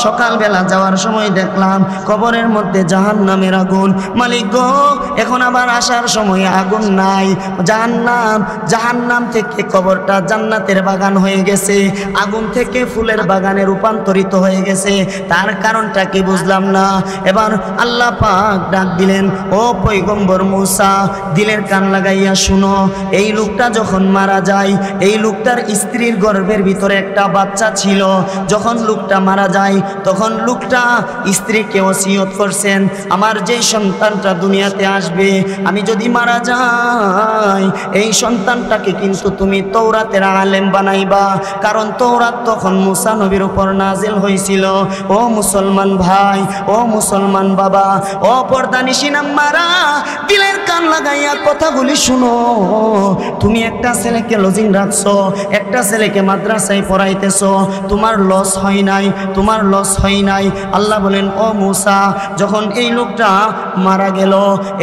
সকালবেলা যাওয়ার সময় দেখলাম কবরের মধ্যে জাহান্নামের আগুন। মালিক গো, এখন আবার আসার সময় আগুন নাই। জাহান্নাম থেকে কবরটা জান্নাতের বাগান হয়ে গেছে, আগুন থেকে ফুলের বাগানে রূপান্তরিত হয়ে গেছে। তার কারণটা কি বুঝলাম না। এবার আল্লাহ পাক ডাক দিলেন, ও পয়গম্বর মূসা, দিলের কান লাগাইয়া শুনো। এই লোকটা যখন মারা যায়, এই লোকটার স্ত্রীর গর্ভের ভিতরে একটা বাচ্চা ছিল। যখন লোকটা মারা যায় তখন লোকটা স্ত্রীকে ওসিয়ত করছেন, আমার যে সন্তানটা দুনিয়াতে আসবে, আমি যদি মারা যাই এই সন্তানটাকে কিন্তু তুমি তৌরাতের আলেম বানাইবা। কারণ তৌরাত তখন মুসা নবীর উপর নাজিল হয়েছিল। ও মুসলমান ভাই, ও মুসলমান বাবা, ও পর্দানিশিন আম্মারা, দিলের কান লাগাইয়া কথাগুলি শুনো। তুমি একটা ছেলেকে লজিং রাখছো, একটা ছেলেকে মাদ্রাসায় পড়াইতেছো, তোমার লস হয় নাই, তোমার লস হয় নাই। আল্লাহ বলেন, ও মুসা, যখন এই লোকটা মারা গেল,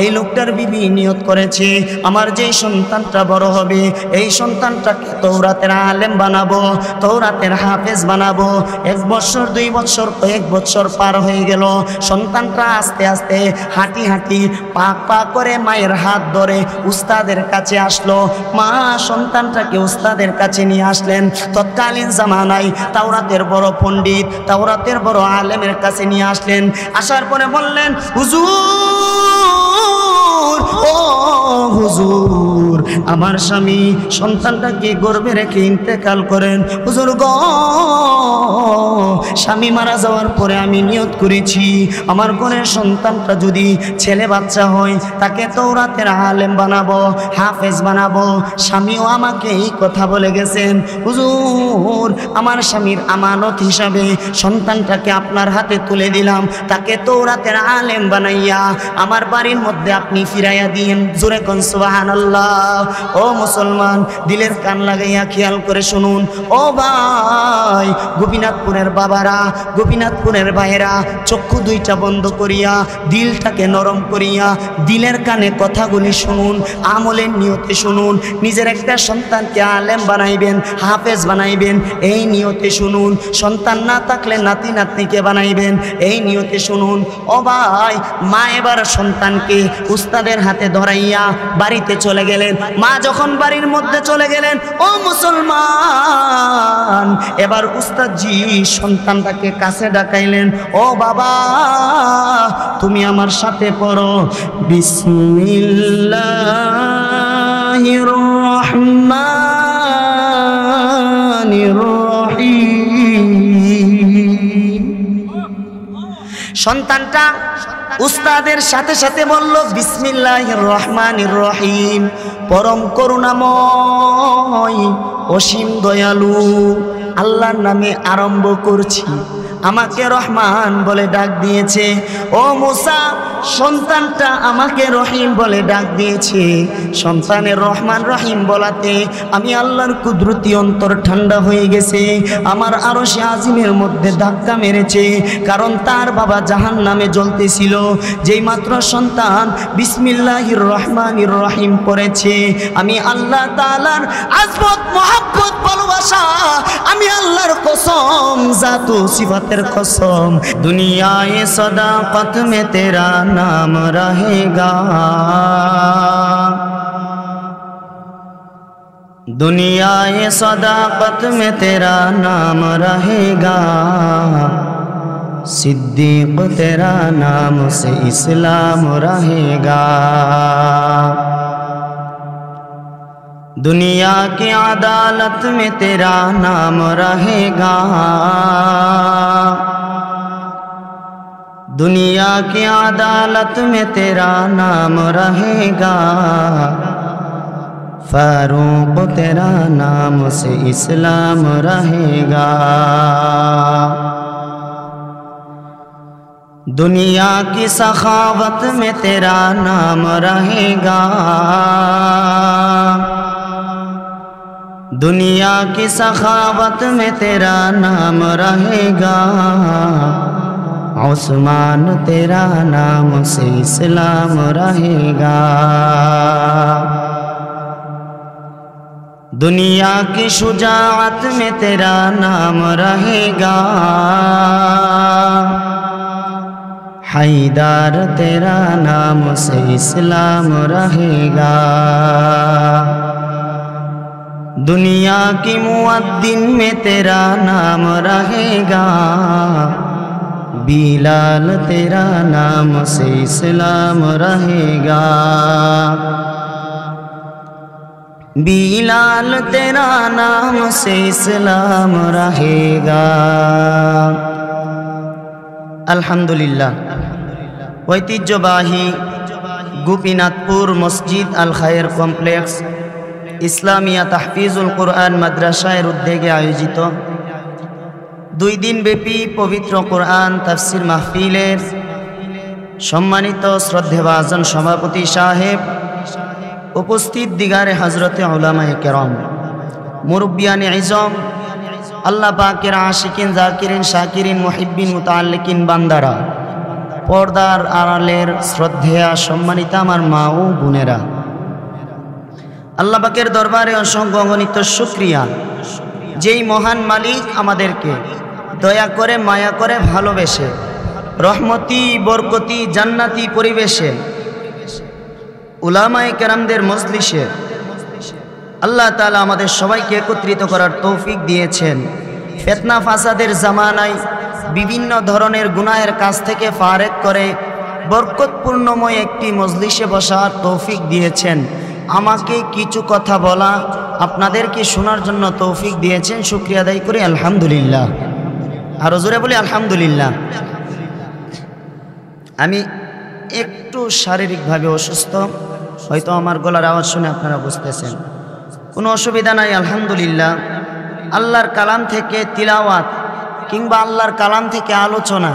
এই লোকটার বিবি নিয়ত করেছে, আমার যে সন্তানটা বড় হবে এই সন্তানটাকে তৌরাতের আলেম বানাবো, তৌরাতের হাফেজ বানাবো। 1 বছর 2 বছর কয়েক বছর পার হয়ে গেল। সন্তানটা আস্তে আস্তে হাঁটি হাঁটি পা করে মায়ের হাত ধরে উস্তাদের কাছে আসলো। মা সন্তানটাকে উস্তাদের কাছে নিয়ে আসলেন। তৎকালীন জামানায় তাওরাতের বড় পণ্ডিত, তাওরাতের বড় আলেমের কাছে নিয়ে আসলেন। আসার পরে বললেন, হুজুর, ও হুজুর, আমার স্বামী সন্তানটাকে গর্ভে রেখে ইন্তেকাল করেন। হুজুর গো, স্বামী মারা যাওয়ার পরে আমি নিয়ত করেছি আমার ঘরের সন্তানটা যদি ছেলে বাচ্চা হয় তাকে তৌরাতের আলেম বানাবো, হাফেজ বানাবো। স্বামীও আমাকে এই কথা বলে গেছেন। হুজুর, আমার স্বামীর আমানত হিসাবে সন্তানটাকে আপনার হাতে তুলে দিলাম, তাকে তৌরাতের আলেম বানাইয়া আমার বাড়ির মধ্যে আপনি ফিরাইয়া দিন। জোরে কোন সুবহানাল্লাহ। ও মুসলমান, দিলের কান লাগাইয়া খেয়াল করে শুনুন। ও ভাই, গোপীনাথপুরের বাবারা, গোপীনাথপুরের ভাইয়েরা, চক্ষু দুইটা বন্ধ করিয়া দিলটাকে নরম করিয়া দিলের কানে কথাগুলি শুনুন, আমলের নিয়তে শুনুন। নিজের একটা সন্তানকে আলেম বানাইবেন, হাফেজ বানাইবেন, এই নিয়তে শুনুন। সন্তান না থাকলে নাতি নাতনিকে বানাইবেন, এই নিয়তে শুনুন। ও ভাই, মা এবার সন্তানকে উস্তাদের হাতে ধরাইয়া বাড়িতে চলে গেলেন। মা যখন বাড়ির মধ্যে চলে গেলেন, ও মুসলমান, এবার উস্তাদজি সন্তানটাকে কাছে ডাকাইলেন। ও বাবা, তুমি আমার সাথে পড়ো, বিসমিল্লাহির রহমানির রহিম। সন্তানটা উস্তাদের সাথে সাথে বলল, বিসমিল্লাহির রহমানির রহিম, পরম করুণাময় অসীম দয়ালু আল্লাহর নামে আরম্ভ করছি। আমাকে রহমান বলে ডাক দিয়েছে। ও মুসা, সন্তানটা আমাকে রহিম বলে ডাক দিয়েছে। সন্তানের রহমান রহিম বলাতে আমি আল্লাহর কুদরতি অন্তর ঠান্ডা হয়ে গেছে। আমার আরশে আজিমের মধ্যে ধাক্কা মেরেছে, কারণ তার বাবা জাহান্নামে জ্বলতেছিল। যেই মাত্র সন্তান বিসমিল্লাহির রহমানির রহিম পড়েছে, আমি আল্লাহ তাআলার আযমত, মহব্বত, ভালোবাসা, আমি আল্লাহর কসম, জাতু সিফাতের कसम, दुनियाए सदाकत में तेरा नाम रहेगा, दुनियाए सदाकत में तेरा नाम रहेगा, सिद्दीक तेरा नाम से इस्लाम रहेगा, दुनिया की अदालत में तेरा नाम रहेगा, दुनिया की अदालत में तेरा नाम रहेगा, फारूक तेरा नाम से इस्लाम रहेगा, दुनिया की सखावत में तेरा नाम रहेगा, दुनिया की सखावत में तेरा नाम रहेगा, उस्मान तेरा नाम से इस्लाम रहेगा, दुनिया की शुजाअत में तेरा नाम रहेगा, हैदर तेरा नाम से इस्लाम रहेगा, दुनिया की मुअद्दिन में तेरा नाम रहेगा, बिलाल तेरा नाम से इस्लाम रहेगा, बिलाल तेरा नाम से इस्लाम रहेगा। अल्हम्दुलिल्लाह। ঐতিহ্যবাহী গোপীনাথপুর মসজিদ আল খায়ের কমপ্লেক্স ইসলামিয়া তাহফিজুল কুরআন মাদ্রাসার উদ্যোগে আয়োজিত 2 দিনব্যাপী পবিত্র কুরআন তাফসির মাহফিলের সম্মানিত শ্রদ্ধেভাজন সভাপতি সাহেব, উপস্থিত দিগারে হজরতে উলামায়ে কেরাম, মুরব্বিয়ানে ইজম, আল্লাহ পাকের আশিকিন জাকিরিন শাকিরিন মুহিব্বিন মুতাআল্লিকিন বান্দারা, পর্দার আড়ালের শ্রদ্ধেয়া সম্মানিতা আমার মা ও বোনেরা, আল্লাহ পাকের দরবারে অসংখ্য অগণিত শুকরিয়া, যেই মহান মালিক আমাদেরকে দয়া করে মায়া করে ভালোবেসে রহমতি বরকতি জান্নাতি পরিবেশে উলামায়ে কেরামদের মজলিসে আল্লাহ তাআলা আমাদের সবাইকে একত্রিত করার তৌফিক দিয়েছেন। ফিতনা ফাসাদের জামানায় বিভিন্ন ধরনের গুনাহের কাজ থেকে ফারেক করে বরকতপূর্ণময় একটি মজলিসে বসার তৌফিক দিয়েছেন। আমাকে কিছু কথা বলা, আপনাদেরকে শোনার জন্য তৌফিক দিয়েছেন, শুকরিয়া আদায় করি আলহামদুলিল্লাহ। আরো জোরে বলি আলহামদুলিল্লাহ। আমি একটু শারীরিকভাবে অসুস্থ, হয়তো আমার গলার আওয়াজ শুনে আপনারা বুঝতেছেন, কোনো অসুবিধা নাই আলহামদুলিল্লাহ। আল্লাহর কালাম থেকে তিলাওয়াত কিংবা আল্লাহর কালাম থেকে আলোচনা,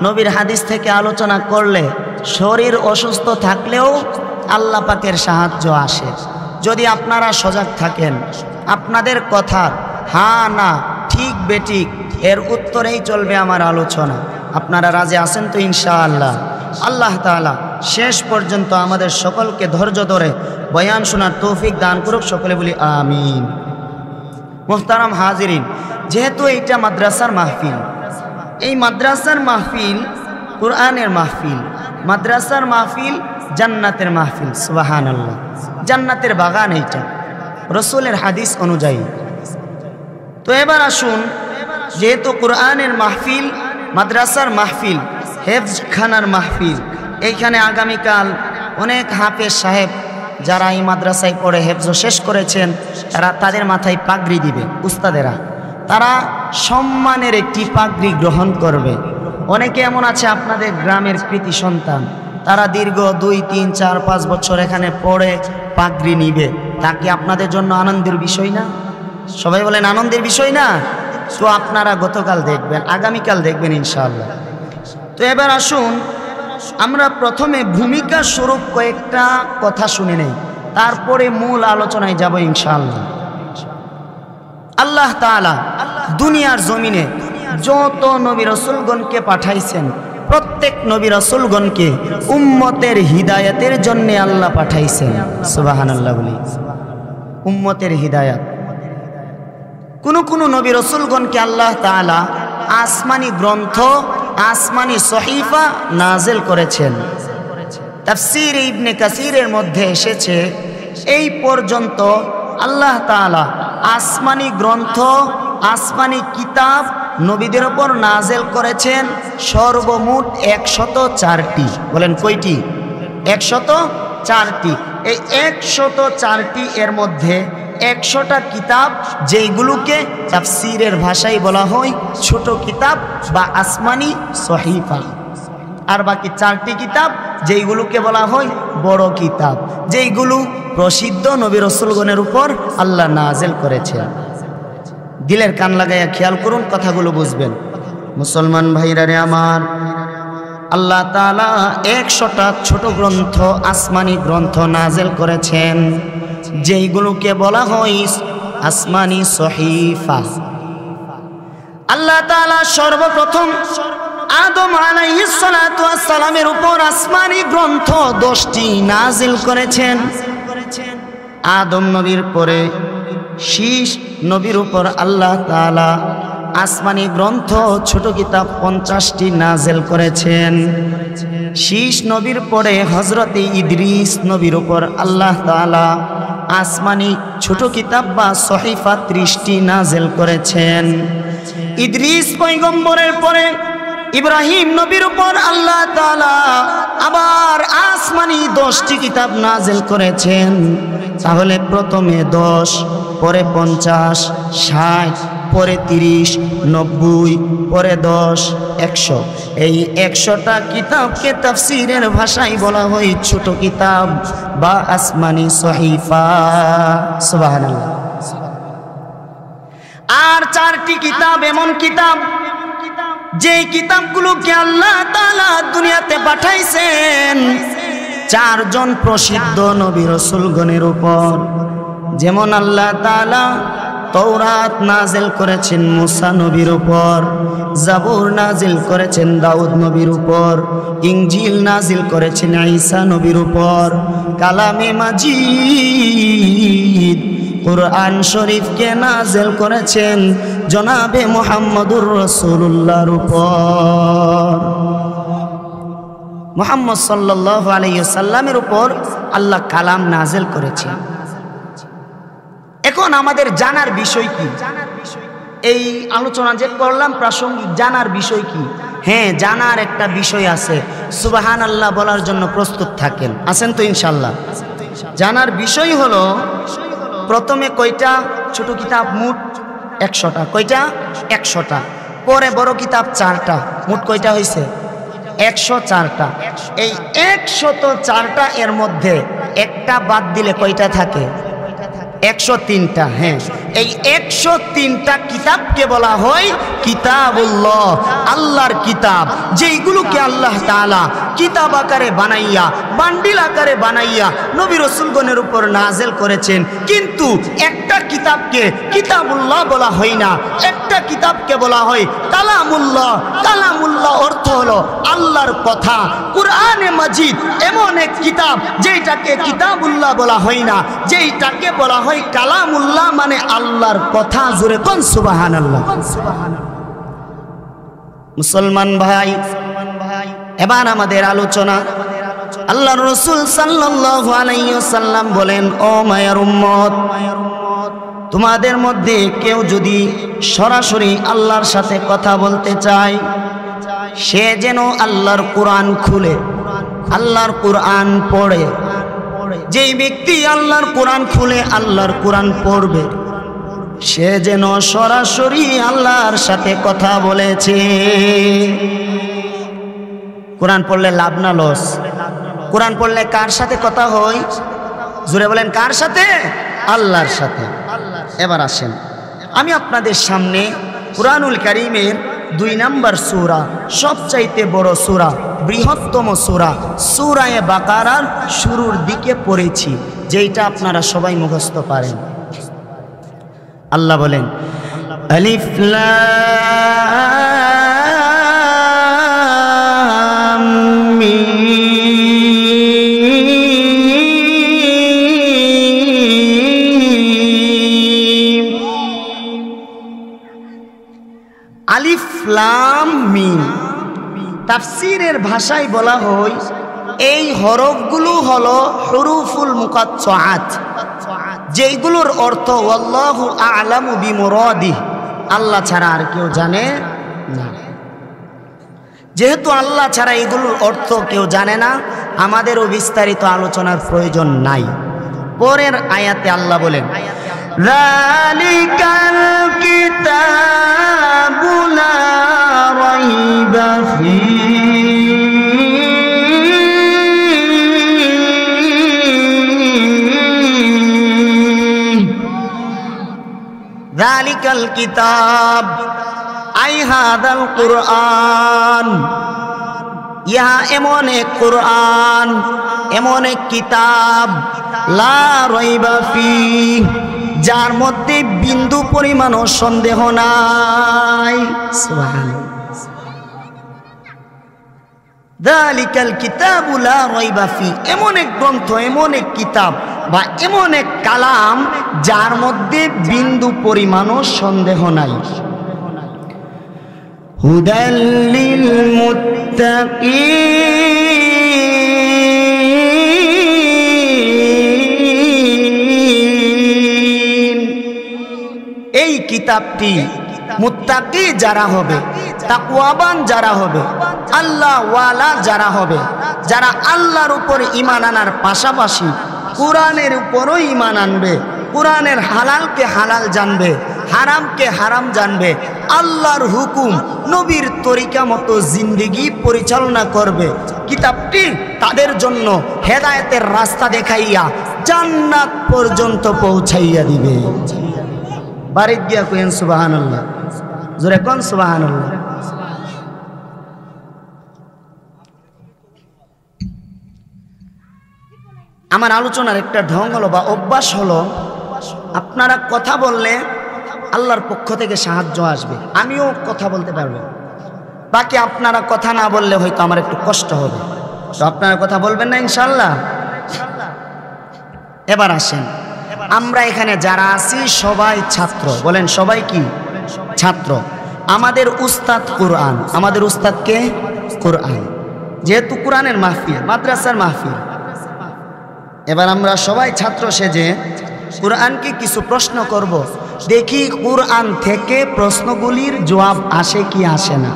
নবীর হাদিস থেকে আলোচনা করলে শরীর অসুস্থ থাকলেও আল্লাহ পাকের সাহায্য আসে। যদি আপনারা সজাগ থাকেন, আপনাদের কথার হ্যাঁ না ঠিক বেঠিক এর উত্তরেই চলবে আমার আলোচনা। আপনারা রাজি আছেন তো ইনশাআল্লাহ? আল্লাহ তাআলা শেষ পর্যন্ত আমাদের সকলকে ধৈর্য ধরে বয়ান শোনার তৌফিক দান করুক, সকলে বলি আমিন। মুহতারাম হাজিরিন, যেহেতু এইটা মাদ্রাসার মাহফিল, এই মাদ্রাসার মাহফিল কুরআনের মাহফিল, মাদ্রাসার মাহফিল জান্নাতের মাহফিল, সুবহানাল্লাহ। জান্নাতের বাগান এইটা রাসূলের হাদিস অনুযায়ী। তো এবার আসুন, যেহেতু কুরআনের মাহফিল, মাদ্রাসার মাহফিল, হেফজখানার মাহফিল, এইখানে আগামীকাল অনেক হাফেজ সাহেব যারা এই মাদ্রাসায় পড়ে হেফজ শেষ করেছেন, তাদের মাথায় পাগড়ি দিবে উস্তাদেরা, তারা সম্মানের একটি পাগড়ি গ্রহণ করবে। অনেকে এমন আছে আপনাদের গ্রামের কৃতি সন্তান, তারা দীর্ঘ 2, 3, 4, 5 বছর এখানে পড়ে পাগড়ি নিবে। তা কি আপনাদের জন্য আনন্দের বিষয় না? সবাই বলেন আনন্দের বিষয় না? তো আপনারা গতকাল দেখবেন, আগামীকাল দেখবেন ইনশাআল্লাহ। তো এবার আসুন, আমরা প্রথমে ভূমিকা স্বরূপ কয়েকটা কথা শুনে নেই, তারপরে মূল আলোচনায় যাব ইনশাআল্লাহ। আল্লাহ তাআলা দুনিয়ার জমিনে যত নবী রাসূলগণকে পাঠাইছেন, প্রত্যেক নবী রাসূলগণকে উম্মতের হিদায়াতের জন্য আল্লাহ পাঠাইছেন। সুবহানাল্লাহ বলি, উম্মতের হিদায়াত। কোন নবী রাসূলগণকে আল্লাহ তাআলা আসমানি গ্রন্থ, আসমানি সহিফা নাজিল করেছেন। তাফসীর ইবনে কাসিরের মধ্যে এসেছে, এই পর্যন্ত আল্লাহ তাআলা আসমানি গ্রন্থ, আসমানি কিতাব নবীদের উপর নাজিল করেছেন সর্বমোট 104টি। বলেন কয়টি? 104টি। এই 104টি এর মধ্যে 100টা কিতাব যেইগুলোকে তাফসীরের ভাষায় বলা হয় ছোট কিতাব বা আসমানি সহিফা, আর বাকি 4টি কিতাব যেইগুলোকে বলা হয় বড় কিতাব, যেইগুলো প্রসিদ্ধ নবী রাসূলগণের উপর আল্লাহ নাজিল করেছেন। দিলের কান লাগাইয়া খেয়াল করুন, কথাগুলো বুঝবেন। মুসলমান ভাইরা রে আমার, আল্লাহ তাআলা 100টা ছোট গ্রন্থ, আসমানি গ্রন্থ নাজিল করেছেন, যেইগুলোকে বলা হয় আসমানি সহিফা। আল্লাহ তাআলা সর্বপ্রথম আদম আলাইহিস সালাতু ওয়াস সালামের উপর আসমানি গ্রন্থ 10টি নাজিল করেছেন। আদম নবীর পরে শীষ নবীর উপর আল্লাহ তাআলা আসমানি গ্রন্থ ছোট কিতাব 50টি নাজেল করেছেন। শীষ নবীর পরে হযরতে ইদ্রিস নবীর উপর আল্লাহ তাআলা আসমানি ছোট কিতাব বা সহিফা 30টি নাজেল করেছেন। ইদ্রিস পয়গম্বরের পরে ইব্রাহিম নবীর উপর আল্লাহ তাআলা আবার আসমানি 10টি কিতাব নাজেল করেছেন। তাহলে প্রথমে 10, পরে 50, 60, পরে 30, 90, পরে 10, 100। এই 100টা কিতাবকে তাফসীরের ভাষায় বলা হয় ছোট কিতাব বা আসমানি সহিফা। সুবহানাল্লাহ। আর 4টি কিতাব এমন কিতাব যেই কিতাবগুলোকে আল্লাহ তাআলা দুনিয়াতে পাঠাইছেন 4 জন প্রসিদ্ধ নবী রাসূলগণের উপর। যেমন আল্লাহ তাআলা তৌরাত নাজিল করেছেন মুসা নবীর উপর, জাবুর নাজিল করেছেন দাউদ নবীর উপর, ইনজিল নাজিল করেছেন ঈসা নবীর উপর, কালামে মাজিদ কুরআন শরীফকে নাজিল করেছেন জনাবে মুহাম্মদুর রাসূলুল্লাহর উপর। মুহাম্মদ সাল্লাল্লাহু আলাইহি ওয়াসাল্লামের উপর আল্লাহ কালাম নাজিল করেছেন। এখন আমাদের জানার বিষয় কি? এই আলোচনা যে করলাম প্রাসঙ্গিক জানার বিষয় কি? হ্যাঁ, জানার একটা বিষয় আছে। সুবহানাল্লাহ বলার জন্য প্রস্তুত থাকেন, আছেন তো ইনশাআল্লাহ? জানার বিষয় হলো প্রথমে কয়টা ছোট কিতাব? মোট 100টা। কয়টা? 100টা। পরে বড় কিতাব 4টা। মোট কয়টা হয়েছে? 104টা। এই 104টা এর মধ্যে একটা বাদ দিলে কয়টা থাকে? 103টা। হ্যাঁ, এই 103টা কিতাবকে বলা হয় কিতাবুল্লাহ, আল্লাহর কিতাব, যেইগুলোকে আল্লাহ তাআলা কিতাব আকারে বানাইয়া, বান্ডিল আকারে বানাইয়া নবী রাসূলগণের উপর নাজিল করেছেন। কিন্তু একটা কিতাবকে কিতাবুল্লাহ বলা হয় না, একটা কিতাবকে বলা হয় কালামুল্লাহ। কালামুল্লাহ অর্থ হলো আল্লাহর কথা। কুরআনে মাজিদ এমন এক কিতাব যেটাকে কিতাবুল্লাহ বলা হয় না, যেটাকে বলা হয় কালামুল্লাহ, মানে আল্লাহর কথা। জোরে কোন সুবহানাল্লাহ। মুসলমান ভাই, এবার আমাদের আলোচনা। আল্লাহর রাসূল সাল্লাল্লাহু আলাইহি ওয়াসাল্লাম বলেন, ও মায়ের উম্মত, তোমাদের মধ্যে কেউ যদি সরাসরি আল্লাহর সাথে কথা বলতে চায়, সে যেন আল্লাহর কোরআন খুলে আল্লাহর কোরআন পড়ে। যেই ব্যক্তি আল্লাহর কোরআন খুলে আল্লাহর কোরআন পড়বে, সে যেন সরাসরি আল্লাহর সাথে কথা বলেছে। কোরআন পড়লে লাভ না লস? কোরআন পড়লে কার সাথে কথা হয়? জোরে বলেন, কার সাথে? আল্লাহর সাথে। এবার আসেন, আমি আপনাদের সামনে কুরআনুল কারীমের 2 নম্বর সূরা, সবচাইতে বড় সূরা, বৃহত্তম সূরা, সূরা বাকারার শুরুর দিকে পড়েছি, যেটা আপনারা সবাই মুখস্থ পারেন। আল্লাহ বলেন, আলিফ লাম মিম। আলিফ লাম মিম তাফসীরের ভাষায় বলা হয় এই হরফগুলো হলো হুরুফুল মুকাত্তাআত, যেইগুলোর অর্থ আল্লাহু আ'লামু বিমুরাদিহি, আল্লাহ ছাড়া আর কেউ জানে না। যেহেতু আল্লাহ ছাড়া এগুলোর অর্থ কেউ জানে না, আমাদেরও বিস্তারিত আলোচনার প্রয়োজন নাই। পরের আয়াতে আল্লাহ বলেন, যালিকাল কিতাবু লা রাইবা ফীহি যালিকাল কিতাব আই হাদাল কুরআন, ইহা এমন এক কুরআন, এমন এক কিতাব, লা রাইবা ফীহি, যার মধ্যে বিন্দু পরিমাণও সন্দেহ নাই। সুবহানাল্লাহ। যালিকাল কিতাবু লা রাইবা ফীহি, এমন এক গ্রন্থ, এমন এক কিতাব বা এমন এক কালাম যার মধ্যে বিন্দু পরিমাণও সন্দেহ নাই। হুদাল লিল মুত্তাকিন। এই কিতাবটি মুত্তাকি যারা হবে, তাকওয়াবান যারা হবে, আল্লাহ ওয়ালা যারা হবে, যারা আল্লাহর উপর ঈমান আনার পাশাপাশি কোরআনের উপরও ঈমান আনবে, কোরআনের হালালকে হালাল জানবে, হারামকে হারাম জানবে, আল্লাহর হুকুম নবীর তরিকা মতো জিন্দেগি পরিচালনা করবে, কিতাবটি তাদের জন্য হেদায়েতের রাস্তা দেখাইয়া জান্নাত পর্যন্ত পৌঁছাইয়া দিবে। বাড়ি গিয়া কইেন সুবহানাল্লাহ, জোরে কোন সুবহানাল্লাহ। আমার আলোচনার একটা ঢং হলো বা অভ্যাস হলো, আপনারা কথা বললে আল্লাহর পক্ষ থেকে সাহায্য আসবে, আমিও কথা বলতে পারবো। বাকি আপনারা কথা না বললে হয়তো আমার একটু কষ্ট হবে, তো আপনারা কথা বলবেন না ইনশাআল্লাহ। এবার আসেন, আমরা এখানে যারা আছি সবাই ছাত্র, বলেন সবাই কি ছাত্র। আমাদের উস্তাদ কোরআন, আমাদের উস্তাদ কে? কোরআন। যেহেতু কোরআনের মাহফিল, মাদ্রাসার মাহফিল, এবার আমরা সবাই ছাত্র সেজে কোরআনকে কিছু প্রশ্ন করব, দেখি কোরআন থেকে প্রশ্নগুলির জবাব আসে কি আসে না।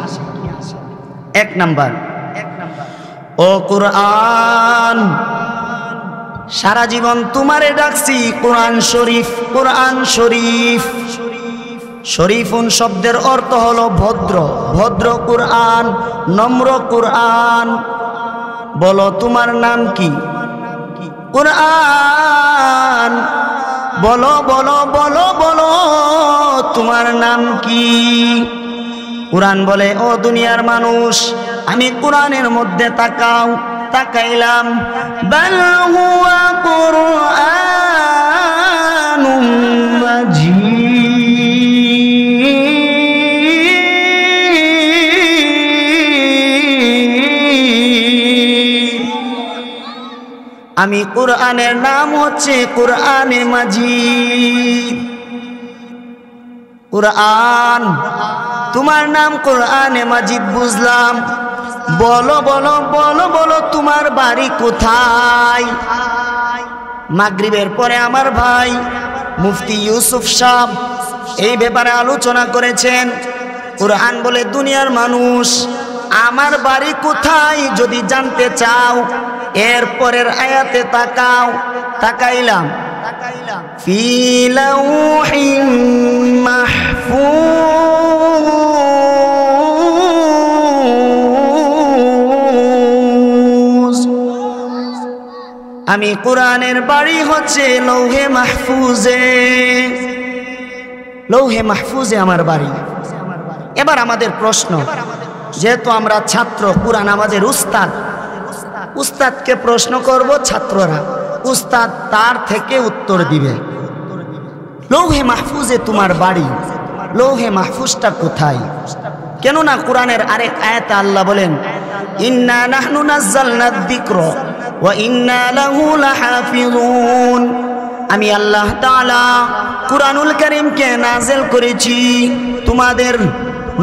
এক নাম্বার, ও কোরআন, সারা জীবন তোমারে ডাকছি কোরআন শরীফ, কোরআন শরীফ। শরীফুন শব্দের অর্থ হলো ভদ্র, ভদ্র কোরআন, নম্র কোরআন। বলো তোমার নাম কি? কোরআন। বলো বলো বলো বলো তোমার নাম কি? কোরআন বলে, ও দুনিয়ার মানুষ, আমি কোরআনের মধ্যে তাকাও, তাকাইলাম, বাল হুয়া কুরআনুম মাজিদ। আমি কোরআনের নাম হচ্ছে কোরআনে মাজিদ। কোরআন, তোমার নাম কোরআনে মাজিদ, বুঝলাম। বলো বলো বলো বলো তোমার বাড়ি কোথায়? মাগরিবের পরে আমার ভাই মুফতি ইউসুফ সাহেব এই ব্যাপারে আলোচনা করেছেন। কোরআন বলে, দুনিয়ার মানুষ, আমার বাড়ি কোথায় যদি জানতে চাও, এর পরের আয়াতে তাকাও। তাকাইলাম, ফি লাউহিম মাহফুজ। আমি কোরআনের বাড়ি হচ্ছে লৌহে মাহফুজে, লৌহে মাহফুজে আমার বাড়ি। এবার আমাদের প্রশ্ন, যেহেতু আমরা ছাত্র, কোরআন আমাদের উস্তাদ, উস্তাদকে প্রশ্ন করব ছাত্ররা, উস্তাদ তার থেকে উত্তর দিবে। লৌহে মাহফুজে তোমার বাড়ি, লৌহে মাহফুজটা কোথায়? কেননা কোরআনের আরেক আয়াতে আল্লাহ বলেন, ইন্না নাহনু নাযালনাদ যিকরা ওয়া ইন্না লাহু লাহাফিজুন। আমি আল্লাহ তাআলা কুরআনুল কারীমকে নাযিল করেছি তোমাদের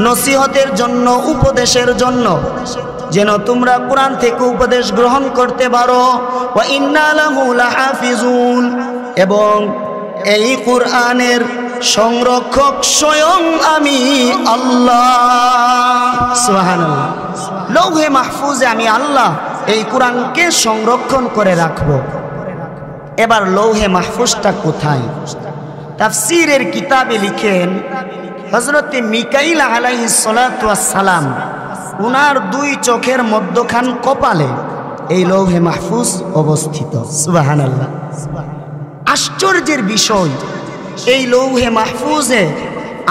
নসিহতের জন্য, উপদেশের জন্য, যেন তোমরা কোরআন থেকে উপদেশ গ্রহণ করতে পারো। ওয়া ইন্না লাহু লাহাফিজুন, এবং এই কোরআনের সংরক্ষক স্বয়ং আমি আল্লাহ। সুবহানাল্লাহ। লৌহে মাহফুজে আমি আল্লাহ এই কোরআনকে সংরক্ষণ করে রাখব। এবার লৌহে মাহফুজটা কোথায়? তাফসীরের কিতাবে লিখেন, হযরত মিকাইল আলাইহিস সালাতু ওয়াস সালাম, উনার দুই চোখের মধ্যখান কপালে এই লৌহে মাহফুজ অবস্থিত। সুবহানাল্লাহ। আশ্চর্যের বিষয়, এই লৌহে মাহফুজে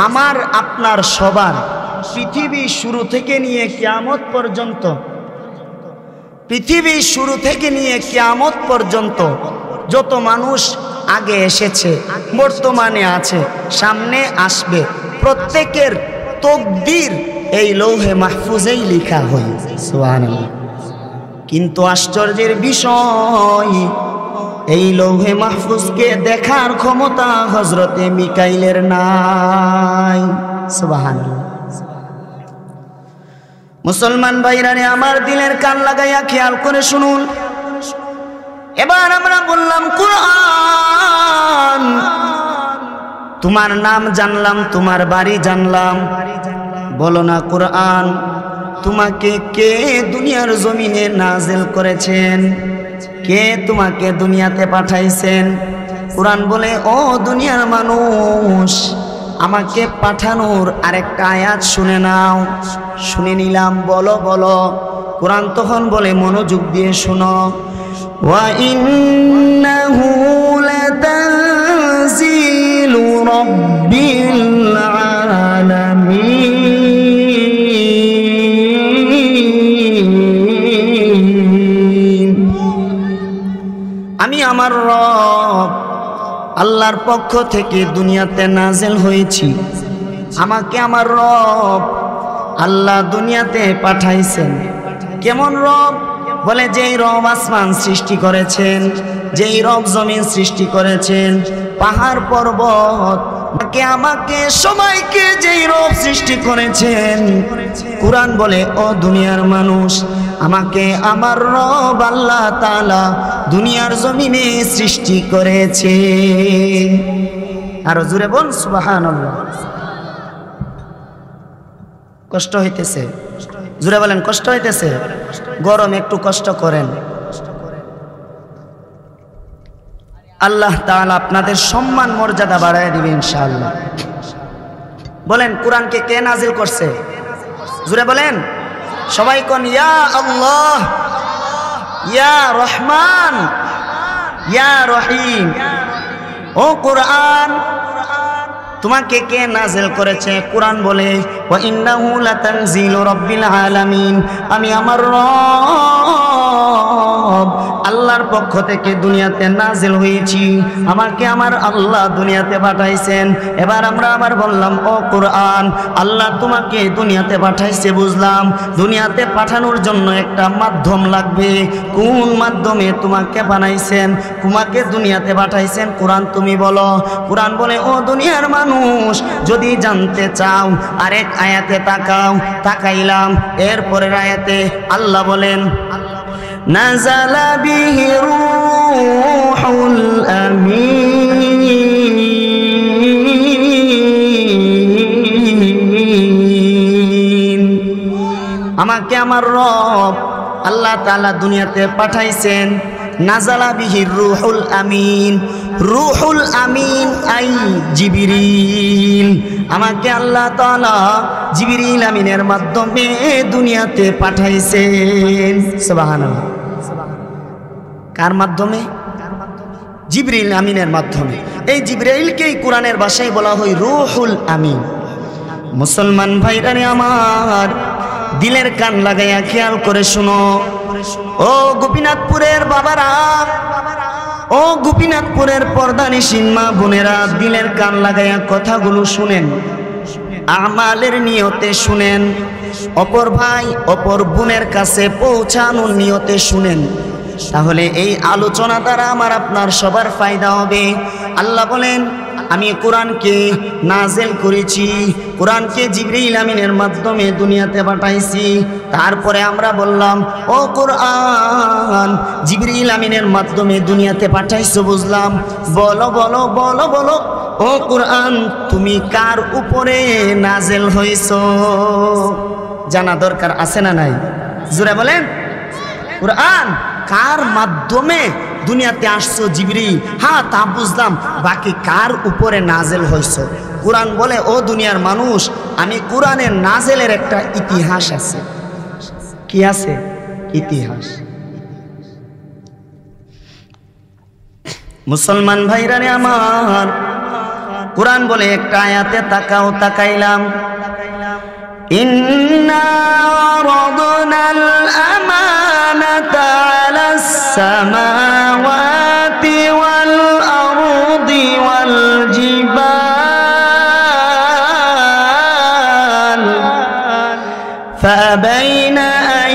আমার আপনার সবার পৃথিবীর শুরু থেকে নিয়ে কিয়ামত পর্যন্ত, পৃথিবীর শুরু থেকে নিয়ে কিয়ামত পর্যন্ত যত মানুষ আগে এসেছে, বর্তমানে আছে, সামনে আসবে, প্রত্যেকের তকদির এই লৌহে মাহফুজেই লেখা হয়। সুবহানাল্লাহ। কিন্তু আশ্চর্যের বিষয়, এই লৌহে মাহফুজকে দেখার ক্ষমতা হযরতে মিকাইলের নাই। সুবহানাল্লাহ। মুসলমান ভাইরারে আমার, দিলের কান লাগাইয়া খেয়াল করে শুনুন। এবার আমরা বললাম কুরআন, তোমার নাম জানলাম, তোমার বাড়ি জানলাম, বলো না কুরআন তোমাকে কে দুনিয়ার জমিনে নাজিল করেছেন, কে তোমাকে দুনিয়াতে পাঠাইছেন? কুরআন বলে, ও দুনিয়ার মানুষ, আমাকে পাঠানোর আরেকটা আয়াত শুনে নাও। শুনে নিলাম, বলো বলো। কুরআন তখন বলে, মনোযোগ দিয়ে শোনো, ওয়া ইন্নাহু লাতানজিলু রাব্বিল আলামিন। আমি আমার রব আল্লাহর পক্ষ থেকে দুনিয়াতে নাজিল হয়েছি। আমাকে আমার রব আল্লাহ দুনিয়াতে পাঠাইছেন। কেমন রব? বলে, যেই রব আসমান সৃষ্টি করেছেন, যেই রব জমিন সৃষ্টি করেছেন, পাহাড় পর্বত, আমাকে সবাইকে যেই রব সৃষ্টি করেছেন। কুরআন বলে, ও দুনিয়ার মানুষ, আমাকে আমার রব আল্লাহ তাআলা দুনিয়ার জমিনে সৃষ্টি করেছে। আর জোরে বল সুবহানাল্লাহ। কষ্ট হইতেছে? জোরে বলেন, কষ্ট হইতেছে? গরম, একটু কষ্ট করেন। আল্লাহ তাআলা আপনাদের সম্মান মর্যাদা বাড়ায় দিবে ইনশাআল্লাহ। বলেন, কোরআনকে কে নাজিল করছে? জোরে বলেন সবাই, কোন ইয়া আল্লাহ, ইয়া রহমান, ইয়া রহিম। ও কোরআন, তোমাকে কে নাজিল করেছে? কোরআন বলে, ওয়া ইন্নাহু লাতানজিলু রাব্বিল আলামিন। আমি আমার রব আল্লাহর পক্ষ থেকে দুনিয়াতে নাজিল হয়েছি। আমাকে আমার আল্লাহ দুনিয়াতে পাঠাইছেন। এবার আমরা আবার বললাম, ও কোরআন, আল্লাহ তোমাকে দুনিয়াতে পাঠাইছে বুঝলাম, দুনিয়াতে পাঠানোর জন্য একটা মাধ্যম লাগবে। কোন মাধ্যমে তোমাকে বানাইছেন, তোমাকে দুনিয়াতে পাঠাইছেন? কোরআন তুমি বলো। কোরআন বলে, ও দুনিয়ার মানুষ, যদি জানতে চাও আরেক আয়াতে তাকাও। তাকাইলাম, এরপরের আয়াতে আল্লাহ বলেন, নাযালা বিহি রূহুল আমিন। আমাকে আমার রব আল্লাহ তাআলা দুনিয়াতে পাঠাইছেন। নাযালা বিহি রূহুল আমিন। রূহুল আমিন আই জিবরিল। আমাকে আল্লাহ তাআলা জিবরিল আমিনের মাধ্যমে দুনিয়াতে পাঠাইছেন। সুবহানাল্লাহ। কার মাধ্যমে? জিবরিল আমিনের মাধ্যমে। এই জিবরাইলকেই কোরআনের ভাষায় বলা হয় রূহুল আমিন। মুসলমান ভাইরারে আমার, দিলের কান লাগাইয়া খেয়াল করে শুনো। ও গোপীনাথপুরের বাবারা, ও গোপীনাথপুরের পর্দানিসীন মা বোনেরা, দিলের কান লাগাইয়া কথাগুলো শুনেন, আমালের নিয়তে শুনেন, অপর ভাই অপর বোনের কাছে পৌঁছানোর নিয়তে শুনেন। তাহলে এই আলোচনা দ্বারা আমার আপনার সবার ফায়দা হবে। আল্লাহ বলেন, আমি কোরআনকে নাজিল করেছি, কোরআনকে জিবরিল আমিনের মাধ্যমে দুনিয়াতে পাঠাইছি। তারপরে আমরা বললাম, ও কোরআন, জিবরিল আমিনের মাধ্যমে দুনিয়াতে পাঠাইছো বুঝলাম, বলো বলো বলো বলো, ও কোরআন তুমি কার উপরে নাজিল হইছো? জানা দরকার আছে না নাই? জোরে বলেন, কোরআন কার মাধ্যমে দুনিয়াতে আসছো? জিবরিল, হ্যাঁ তা বুঝলাম, বাকি কার উপরে নাজেল হইছো? কোরআন বলে, ও দুনিয়ার মানুষ, আমি কোরআনের নাজেলের একটা ইতিহাস আছে। কি আছে? ইতিহাস। মুসলমান ভাইরানে আমার, কোরআন বলে একটা আয়াতে তাকাও। তাকাইলাম, ইন্না আরাদনাল আমানাতা আলাস সামাওয়াতি ওয়াল আরদি ওয়াল জিবাল ফাবাইনা আন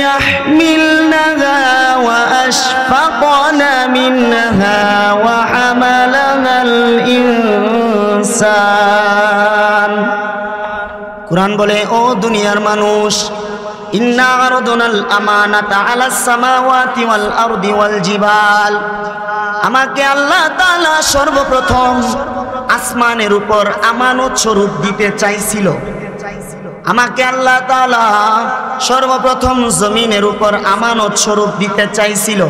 ইয়াহমিলনাহা ওয়া আশফাকনা মিনহা ওয়া হামালাহাল ইনসান। কুরআন বলে, ও দুনিয়ার মানুষ, ইন্না আরদুনাল আমানাতা আলাস সামাওয়াতি ওয়াল আরদি ওয়াল জিবাল, আমাকে আল্লাহ তাআলা সর্বপ্রথম আসমানের উপর আমানত স্বরূপ দিতে চাইছিল। আমাকে আল্লাহ তাআলা সর্বপ্রথম জমিনের উপর আমানত স্বরূপ দিতে চাইছিল।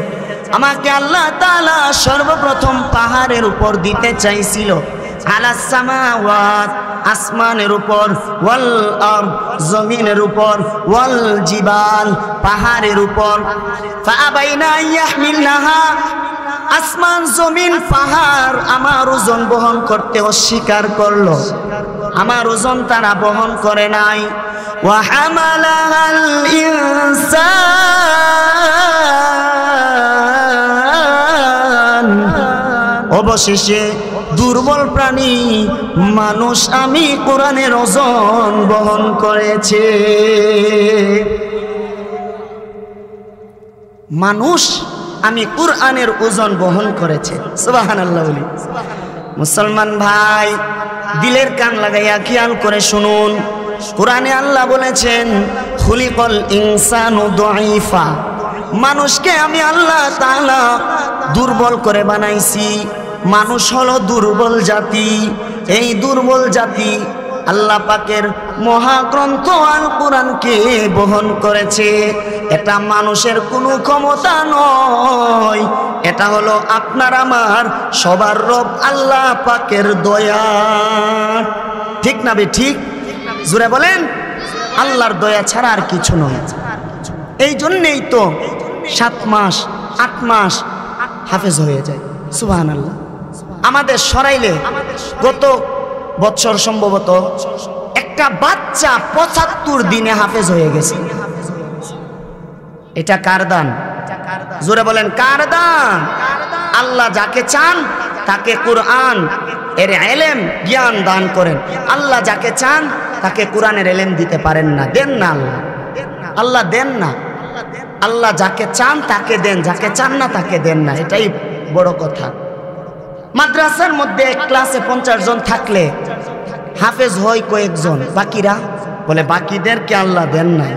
আমাকে আল্লাহ তাআলা সর্বপ্রথম পাহাড়ের উপর দিতে চাইছিল। আলাস সামাওয়াত, আসমানের উপর, ওয়াল আরদ, জমিনের উপর, ওয়াল জিবাল, পাহাড়ের উপর। ফাআবাইনা ইয়াহমিলনাহা, আসমান জমিন পাহাড় আমার ওজন বহন করতে অস্বীকার করলো, আমার ওজন তারা বহন করে নাই। ওয়া হামালাল ইনসান, অবশেষে দুর্বল প্রাণী মানুষ আমি কোরআনের ওজন বহন করেছে। মানুষ আমি কোরআনের ওজন বহন করেছে। সুবহানাল্লাহ বলি। মুসলমান ভাই, দিলের কান লাগাইয়া খেয়াল করে শুনুন, কোরআনে আল্লাহ বলেছেন, খুলিকল ইনসানু দাঈফা, মানুষকে আমি আল্লাহ তাআলা দুর্বল করে বানাইছি। মানুষ হলো দুর্বল জাতি। এই দুর্বল জাতি আল্লাহ পাকের মহাগ্রন্থ আল কোরআনকে বহন করেছে। এটা মানুষের কোনো ক্ষমতা নয়, এটা হলো আপনার আমার সবার রব আল্লাহ পাকের দয়া। ঠিক না বে ঠিক? জোরে বলেন, আল্লাহর দয়া ছাড়া আর কিছু নয়। এই জন্যেই তো 7 মাস 8 মাস হাফেজ হয়ে যায়। সুবহানাল্লাহ। আমাদের সরাইলে গত বছর সম্ভবত একটা বাচ্চা 75 দিনে হাফেজ হয়ে গেছে। এটা কার দান? জোরে বলেন, কার দান? আল্লাহ যাকে চান তাকে কোরআন এর ইলম জ্ঞান দান করেন। আল্লাহ যাকে চান তাকে কোরআনের ইলম দিতে পারেন না, দেন না। আল্লাহ দেন না। আল্লাহ যাকে চান তাকে দেন, যাকে চান না তাকে দেন না। এটাই বড় কথা। মাদ্রাসার মধ্যে ক্লাসে 50 জন থাকলে হাফেজ হয় কয়েকজন, বাকিরা বলে বাকিদেরকে আল্লাহ দেন নাই।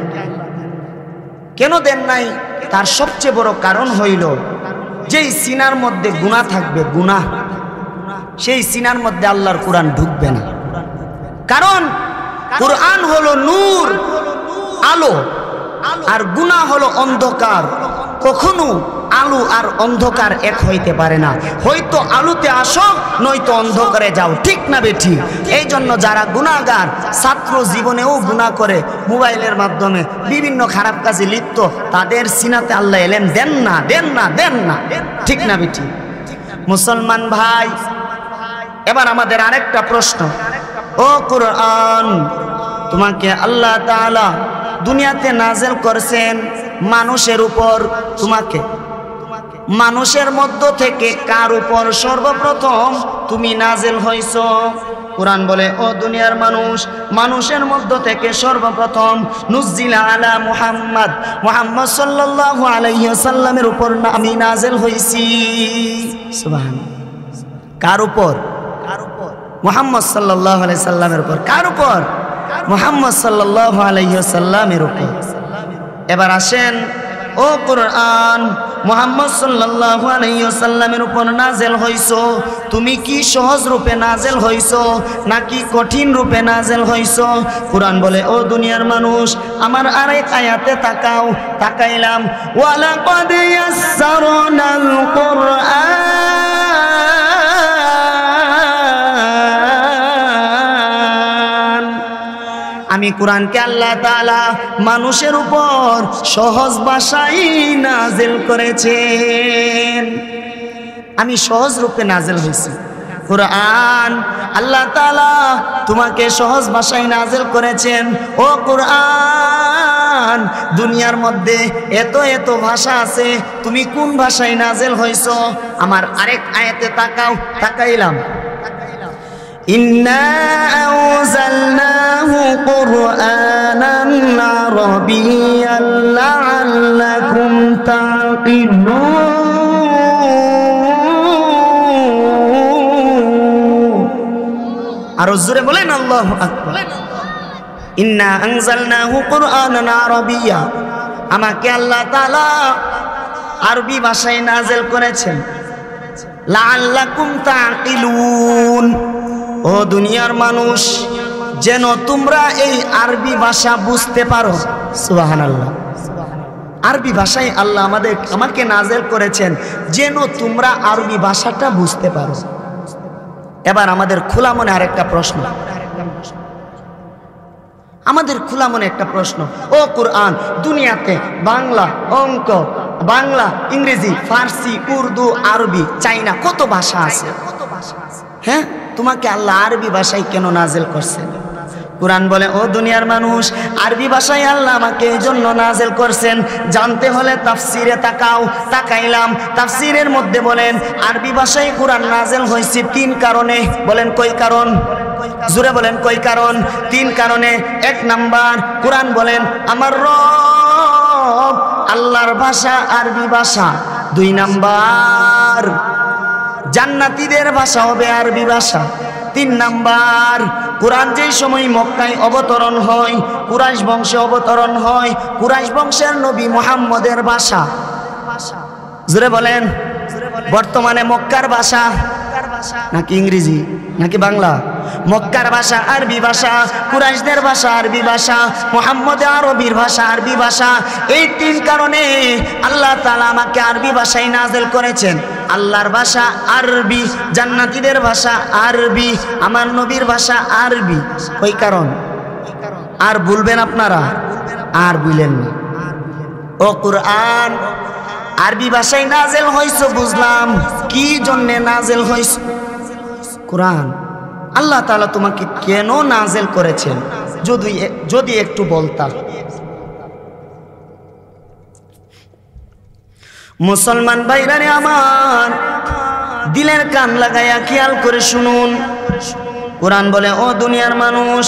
কেন দেন নাই? তার সবচেয়ে বড় কারণ হইল, যেই সিনার মধ্যে গুনাহ থাকবে, গুনাহ, সেই সিনার মধ্যে আল্লাহর কোরআন ঢুকবে না। কারণ কোরআন হলো নূর, আলো, আর গুনাহ হলো অন্ধকার। কখনো আলো আর অন্ধকার এক হইতে পারে না। হয়তো আলোতে আসো, নয়তো অন্ধকারে যাও। ঠিক না বেঠি? এই জন্য যারা গুনাহগার, ছাত্র জীবনেও গুনাহ করে, মোবাইলের মাধ্যমে বিভিন্ন খারাপ কাজে লিপ্ত, তাদের সিনাতে আল্লাহ ইলম দেন না, দেন না, দেন না। ঠিক না বেঠি? মুসলমান ভাই, এবার আমাদের আরেকটা প্রশ্ন। ও কোরআন, তোমাকে আল্লাহ তাআলা দুনিয়াতে নাযিল করেছেন মানুষের উপর। তোমাকে মানুষের মধ্য থেকে কার উপর সর্বপ্রথম তুমি নাযিল হইছ? কোরআন বলে, ও দুনিয়ার মানুষ, মানুষের মধ্য থেকে সর্বপ্রথম নুজ্জিলা আলা মুহাম্মদ, মুহাম্মদ সাল্লাল্লাহু আলাইহি ওয়াসাল্লামের উপর আমি নাযিল হইছি। সুবহানাল্লাহ। কার উপর? মুহাম্মদ সাল্লাল্লাহু আলাইহি সাল্লামের উপর। কার উপর? মুহাম্মদ সাল্লাল্লাহু আলাইহি ওয়াসাল্লামের উপর। এবার আসেন, ও কোরআন, মুহাম্মদ সাল্লাল্লাহু আলাইহি ওয়াসাল্লামের উপর নাযিল হইছো, তুমি কি সহজ রূপে নাযিল হইছো নাকি কঠিন রূপে নাযিল হইছো? কোরআন বলে, ও দুনিয়ার মানুষ, আমার আরেক আয়াতে তাকাও। তাকাইলাম, ওয়ালাকাদ ইয়াসসারনাল কুরআন, আমি কোরআনকে আল্লাহ তাআলা মানুষের উপর সহজ ভাষায় নাযিল করেছেন। আমি সহজ রূপে নাযিল হয়েছি। কোরআন আল্লাহ তাআলা তোমাকে সহজ ভাষায় নাযিল করেছেন। ও কোরআন, দুনিয়ার মধ্যে এত এত ভাষা আছে, তুমি কোন ভাষায় নাযিল হইছো? আমার আরেক আয়াতে তাকাও। তাকাইলাম, ইন্না আনজালনাহু কুরআনান আরাবিয়্যান লাআল্লাকুম তাকিলুন। আরো জোরে বলেন আল্লাহু আকবার। ইন্না আনজালনাহু কুরআনান আরাবিয়্যা, আমাকে আল্লাহ তাআলা আরবি ভাষায় নাযিল করেছেন। লাআল্লাকুম তাআকিলুন, ও দুনিয়ার মানুষ যেন তোমরা এই আরবি ভাষা বুঝতে পারো। সুবহানাল্লাহ। আরবি ভাষায় আল্লাহ আমাকে নাযিল করেছেন যেন তোমরা আরবি ভাষাটা বুঝতে পারো। এবার আমাদের খোলা মনে আরেকটা প্রশ্ন, আমাদের খোলা মনে একটা প্রশ্ন, ও কুরআন, দুনিয়াতে বাংলা, অঙ্ক, বাংলা, ইংরেজি, ফার্সি, উর্দু, আরবি, চাইনা কত ভাষা আছে, হ্যাঁ? তোমাকে আল্লাহ আরবি ভাষায় কেন নাযিল করছেন? কুরআন বলে, ও দুনিয়ার মানুষ, আরবি ভাষায় আল্লাহ আমাকে এই জন্য নাযিল করছেন। জানতে হলে তাফসিরে তাকাও। তাকাইলাম, তাফসিরের মধ্যে বলেন আরবি ভাষায় কুরআন নাযিল হয়েছে 3 কারণে। বলেন কয় কারণ? জোরে বলেন কয় কারণ? 3 কারণে। 1 নাম্বার, কুরআন বলেন আমার রব আল্লাহর ভাষা আরবি ভাষা। 2 নাম্বার, জান্নাতীদের ভাষা হবে আরবি ভাষা। 3 নাম্বার, কুরআন যেই সময় মক্কায় অবতরণ হয়, কুরাইশ বংশে অবতরণ হয়, কুরাইশ বংশের নবী মুহাম্মদের ভাষা। জোরে বলেন, বর্তমানে মক্কার ভাষা নাকি ইংরেজি নাকি বাংলা? মক্কার ভাষা আরবি ভাষা, কুরাইশদের ভাষা আরবি ভাষা, মুহাম্মদ আরবির ভাষা আরবি ভাষা। এই 3 কারণে আল্লাহ তাআলা আমাকে আরবি ভাষায় নাযিল করেছেন। আল্লাহর ভাষা আরবি, জান্নাতীদের ভাষা আরবি, আমার নবীর ভাষা আরবি। ওই কারণ আর বলবেন আপনারা? আর বলেন না। ও কুরআন, আরবি ভাষায় নাযিল হইছে বুঝলাম, কি জন্য নাযিল হইছে? কুরআন আল্লাহ তাআলা তোমাকে কেন নাযিল করেছেন যদি একটু বলতা। মুসলমান ভাইরারে আমার, দিলের কান লাগাইয়া খেয়াল করে শুনুন। কুরআন বলে, ও দুনিয়ার মানুষ,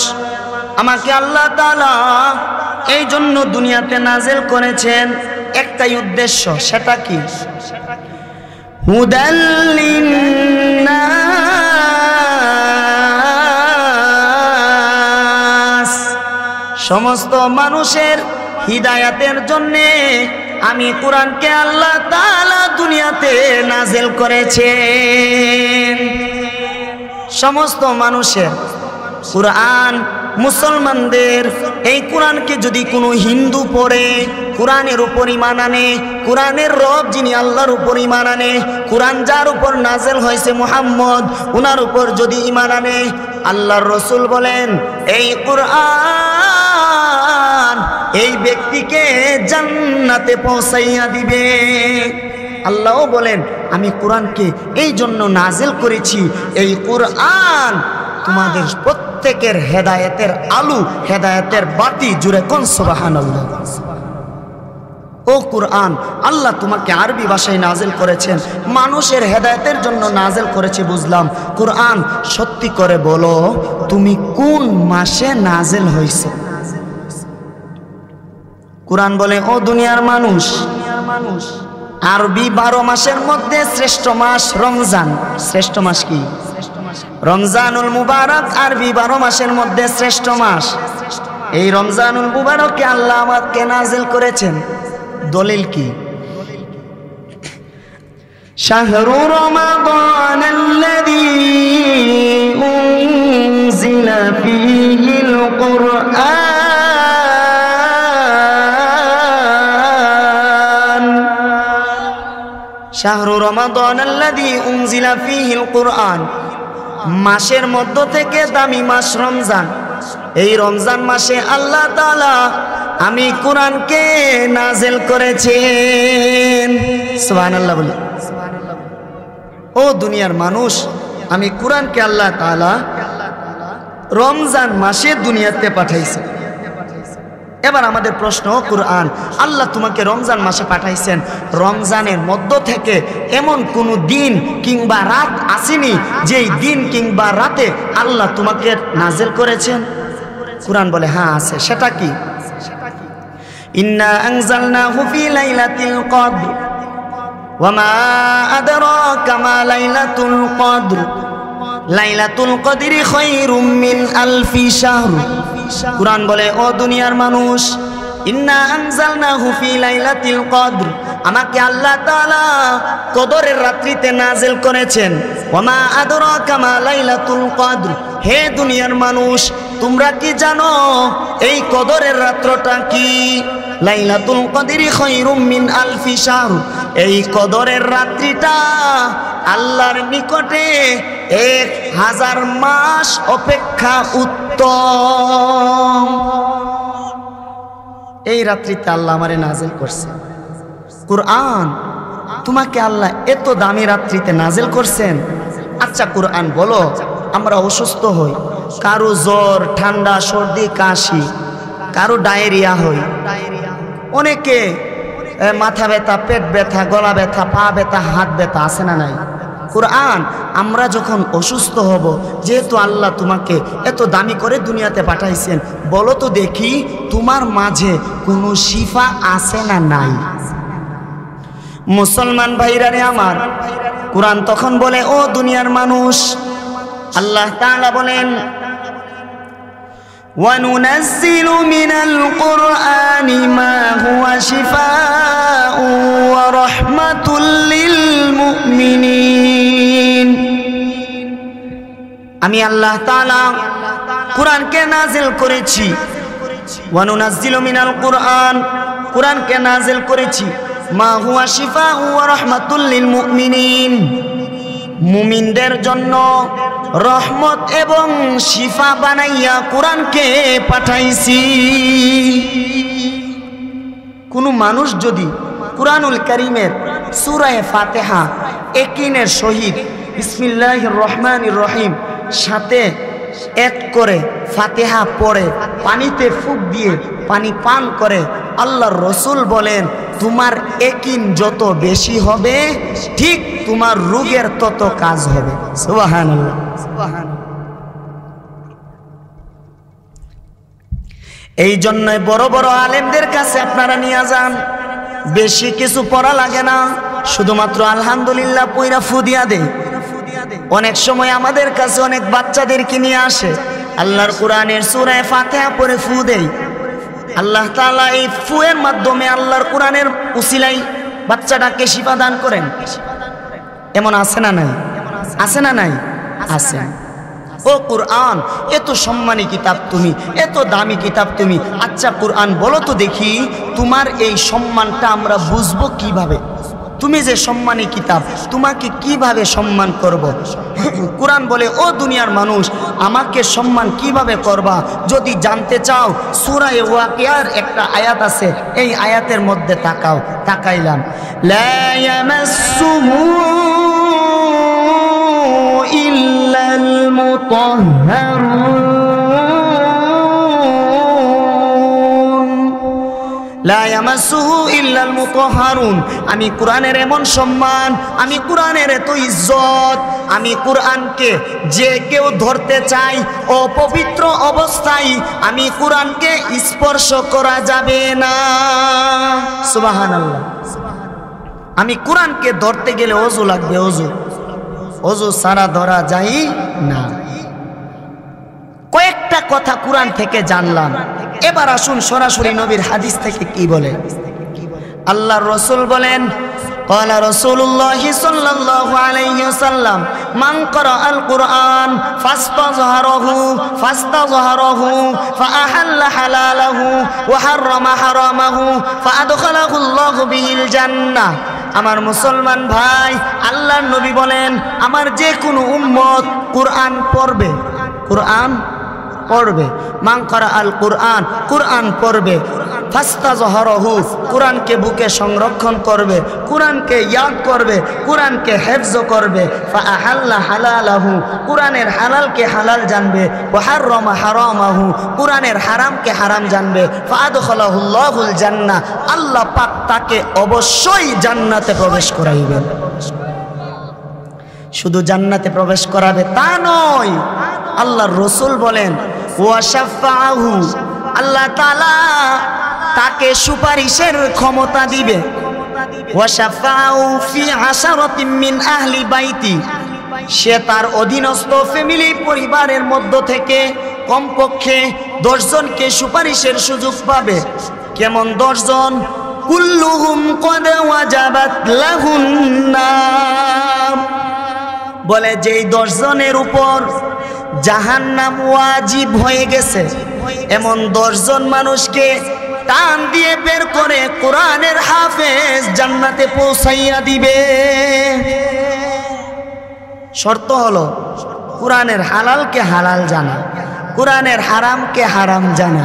আমাকে আল্লাহ তাআলা এই জন্য দুনিয়াতে নাযিল করেছেন, একটাই উদ্দেশ্য। সেটা কি? হুদাল লিন্নাস, সমস্ত মানুষের হিদায়াতের জন্যে আমি কুরআনকে আল্লাহ তাআলা দুনিয়াতে নাযিল করেছেন। সমস্ত মানুষের কুরআন, মুসলমানদের এই কুরআনকে যদি কোনো হিন্দু পড়ে, কুরআনের উপর ঈমান আনে, কুরআনের রব যিনি আল্লাহর উপর ঈমান আনে, কুরআন যার উপর নাযিল হয়েছে মুহাম্মদ, ওনার উপর যদি ঈমান আনে, আল্লাহর রাসূল বলেন এই কুরআন এই ব্যক্তিকে জান্নাতে পৌঁছাইয়া দিবে। আল্লাহ বলেন আমি কুরআনকে এই জন্য নাযিল করেছি, এই কুরআন তোমাদের প্রত্যেকের হেদায়েতের আলো, হেদায়েতের বাতি। জুড়ে কোন সুবহানাল্লাহ। ও কুরআন, আল্লাহ তোমাকে আরবি ভাষায় নাযিল করেছেন, মানুষের হেদায়েতের জন্য নাযিল করেছে বুঝলাম। কুরআন সত্যি করে বলো, তুমি কোন মাসে নাযিল হইছো? কুরআন বলে, ও দুনিয়ার মানুষ, আরবি 12 মাসের মধ্যে শ্রেষ্ঠ মাস রমজান। শ্রেষ্ঠ মাস কি? রমজানুল মুবারক আরবি 12 মাসের মধ্যে শ্রেষ্ঠ মাস। এই রমজানুল মুবারককে আল্লাহ আমাকে নাযিল করেছেন। দলিল কি? শাহরু রমাদানাল্লাযী উনজিলা ফীহিল কুরআন, শাহরু রমাদানাল্লাযী উনজিলা ফীহিল কুরআন, মাসের মধ্য থেকে দামি মাস রমজান। এই রমজান মাসে আল্লাহ তাআলা আমি কুরআনকে নাযিল করেছেন। সুবহানাল্লাহ বলি। ও দুনিয়ার মানুষ, আমি কুরআনকে আল্লাহ তাআলা রমজান মাসে দুনিয়াতে পাঠাইছে। এবার আমাদের প্রশ্ন, কুরআন আল্লাহ তোমাকে রমজান মাসে পাঠাইছেন, রমজানের মধ্য থেকে এমন কোন দিন কিংবা রাত আসেনি যেই দিন কিংবা রাতে আল্লাহ তোমাকে নাযিল করেছেন? কুরআন বলে হ্যাঁ আছে। সেটা কি? ইন্না আনজালনাহু ফি লাইলাতিল কদর ওয়া মা আদরাকা মা লাইলাতুল কদর লাইলাতুল কদরি খায়রুম মিন আলফি শাহর। কুরআন বলে ও দুনিয়ার মানুষ, ইন্না আনজালনাহু ফি লাইলাতিল কদর, আমাকে আল্লাহ তাআলা কদরের রাত্রিতে নাজিল করেছেন। ওয়ামা আদরাকা মা লাইলাতুল কদর, হে দুনিয়ার মানুষ তোমরা কি জানো এই কদরের রাত্রটা কি? লাইলাতুল কদরি খায়রুম মিন আলফি শাহর, এই কদরের রাত্রিটা আল্লাহর নিকটে 1000 মাস অপেক্ষা উত্তম। এই রাত্রিতে আল্লাহ আমারে নাজিল করছে কুরআন। তোমাকে আল্লাহ এত দামি রাত্রিতে নাজিল করছেন। আচ্ছা কুরআন বলো, আমরা অসুস্থ হই, কারো জ্বর ঠান্ডা সর্দি কাশি, কারো ডায়রিয়া হয়, অনেকে মাথা ব্যথা পেট ব্যথা গলা ব্যথা পা ব্যথা হাত ব্যথা, আছে না নাই? কুরআন আমরা যখন অসুস্থ হব, যেহেতু আল্লাহ তোমাকে এত দামি করে দুনিয়াতে পাঠাইছেন, বলো তো দেখি তোমার মাঝে কোনো শিফা আছে না নাই? মুসলমান ভাইরারে আমার, কুরআন তখন বলে ও দুনিয়ার মানুষ, আল্লাহ তাআলা বলেন وَنُنَزِّلُ مِنَ الْقُرْآنِ مَا هُوَ شِفَاءٌ وَرَحْمَةٌ لِّلْمُؤْمِنِينَ। আমি আল্লাহ তাআলা কুরআনকে নাজিল করেছি। وَنُنَزِّلُ مِنَ الْقُرْآنِ, কুরআনকে নাজিল করেছি মা হুয়া শিফাউ ওয়া রাহমাতুল লিল মুমিনিন, মুমিনদের জন্য রহমত এবং শিফা বানাইয়া কুরআনকে পাঠাইছি। কোন মানুষ যদি কুরআনুল কারীমের সূরা ফাতিহা ইয়াকিনের সহিত বিসমিল্লাহির রহমানির রহিম সাথে এক করে ফাতিহা পড়ে পানিতে ফুঁক দিয়ে পানি পান করে, আল্লাহর রসুল বলেন তোমার ইয়াকিন যত বেশি হবে ঠিক তোমার রোগের তত কাজ হবে। সুবহানাল্লাহ। এই জন্যই বড় বড় আলেমদের কাছে আপনারা নিয়ে যান, বেশি কিছু পড়া লাগে না, শুধুমাত্র আলহামদুলিল্লাহ পয়রা ফু দিয়া দেয়। অনেক সময় আমাদের কাছে অনেক বাচ্চাদেরকে নিয়ে আসে, আল্লাহর কোরআনের সূরা ফাতিহা পড়ে ফু দেয়। আল্লাহ তাআলা এই ফুয়ের মাধ্যমে আল্লাহর কোরআনের উসিলাই বাচ্চাটাকে শিফা দান করেন। এমন আছে না নাই? আছে না নাই? আছে। ও কুরআন, এত সম্মানী কিতাব তুমি, এত দামি কিতাব তুমি। আচ্ছা কুরআন বলো তো দেখি তোমার এই সম্মানটা আমরা বুঝবো কিভাবে? তুমি যে সম্মানী কিতাব, তোমাকে কিভাবে সম্মান করব? কুরআন বলে ও দুনিয়ার মানুষ, আমাকে সম্মান কিভাবে করবা যদি জানতে চাও, সূরা ওয়াকিয়ার একটা আয়াত আছে, এই আয়াতের মধ্যে তাকাও। তাকাইলাম, লা ইয়ামাসসুহু ইল্লাল মুতাহহারুন, লা ইয়ামাসসুহু ইল্লাল মুতাহহারুন। আমি কুরআনের এমন সম্মান, আমি কুরআনের এত ইজ্জত, আমি কুরআনকে যে কেউ ধরতে চাই অপবিত্র অবস্থায় আমি কুরআনকে স্পর্শ করা যাবে না। সুবহানাল্লাহ। আমি কুরআনকে ধরতে গেলে ওযু লাগবে, ওযু, ওযু ছাড়া ধরা যায় না। কয়েকটা কথা কুরআন থেকে জানলাম, এবার আসুন সরাসরি নবীর হাদিস থেকে কি বলে। আল্লাহর রাসূল বলেন, قال رسول الله صلى الله عليه وسلم من قرأ القرآن فاستظهره فأحل حلاله وحرم حرامه فأدخله الله به الجنة। আমার মুসলমান ভাই, আল্লাহর নবী বলেন আমার যে কোনো উম্মত কুরআন পড়বে, কুরআন পড়বে, মান করা আল কুরআন, কুরআন পড়বে, ফাস্তাজহারাহু, কুরআনকে বুকে সংরক্ষণ করবে, কুরআনকে ইয়াদ করবে, কুরআনকে হেফজ করবে, ফাআহাল্লা হালালাহু, কুরআনের হালালকে হালাল জানবে, ওয়া হাররামা হারামাহু, কুরআনের হারামকে হারাম জানবে, ফাআদখালাহুল্লাহুল জান্নাহ, আল্লাহ পাক তাকে অবশ্যই জান্নাতে প্রবেশ করাইবেন। শুধু জান্নাতে প্রবেশ করাবে তা নয়, আল্লাহর রাসূল বলেন ওয়া শাফাআহু, আল্লাহ তাআলা তাকে সুপারিশের ক্ষমতা দিবে। ওয়া শাফাআহু ফি আশারাতিন মিন আহলি বাইতি, সে তার অধীনস্থ ফ্যামিলি পরিবারের মধ্য থেকে কমপক্ষে 10 জনকে সুপারিশের সুযোগ পাবে। কেমন 10 জন? কুল্লুহুম কদ ওয়াজাবাত লাহুন নার, বলে যেই 10 জনের উপর জাহান্নাম ওয়াজিব হয়ে গেছে এমন 10 জন মানুষকে টান দিয়ে বের করে কোরআনের হাফেজ জান্নাতে পৌঁছাইয়া দিবে। শর্ত হলো কোরআনের হালালকে হালাল জানা, কোরআনের হারামকে হারাম জানা,